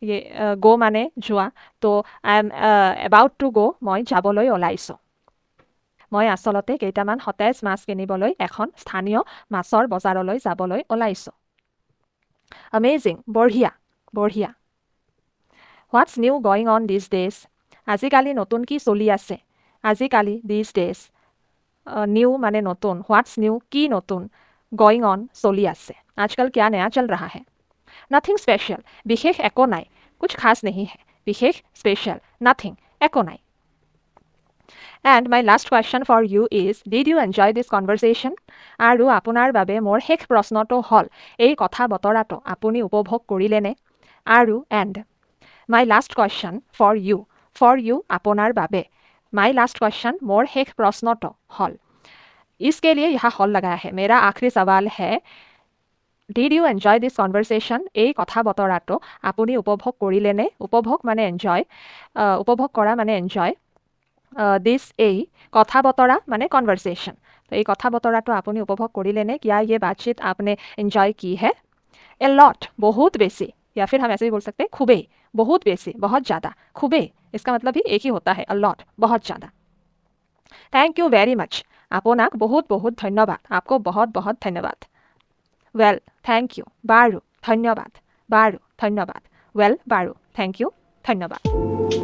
ये গো মানে যোৱা তো I am about to go মই যাবলৈ ওলাইছোঁ মই আচলতে কেইটামান সতেজ মাছ কিনিবলৈ এখন স্থানীয় মাছৰ বজাৰলৈ যাবলৈ ওলাইছোঁ Amazing, বঢ়িয়া বঢ়িয়া What's new going on these days? আজিকালি নতুন কি চলি আছে আজিকালি these days new মানে নতুন What's new কি নতুন going on চলি আছে आजकल क्या नया चल रहा है Nothing special বিশেষ একো নাই कुछ खास नहीं है বিশেষ special nothing একো নাই And my last question for you is, did you enjoy this conversation? আৰু আপোনাৰ বাবে মোৰ শেষ প্ৰশ্নটো হ'ল এই কথা বতৰাটো আপুনি উপভোগ কৰিলেনে আৰু and my last question for you আপোনাৰ বাবে my last question মোৰ শেষ প্ৰশ্নটো হ'ল इसके लिए यहाँ हॉल लगाया है मेरा आखिरी सवाल है Did you enjoy this conversation? এই কথা বতৰাটো আপুনি উপভোগ কৰিলেনে উপভোগ মানে enjoy উপভোগ কৰা মানে enjoy this এই কথা বতৰা মানে conversation तो এই কথা বতৰাটো আপুনি উপভোগ কৰিলেনে क्या ये बातचीत आपने enjoy की है a lot बहुत बेसी या फिर हम ऐसे भी बोल सकते हैं खूबे बहुत बेसी बहुत ज़्यादा खूबे इसका मतलब भी एक ही होता है a lot बहुत ज़्यादा थैंक यू वेरी मच আপোনাক বহুত বহুত ধন্যবাদ आपको बहुत बहुत धन्यवाद वेल थैंक यू বাৰু ধন্যবাদ वेल বাৰু थैंक यू धन्यवाद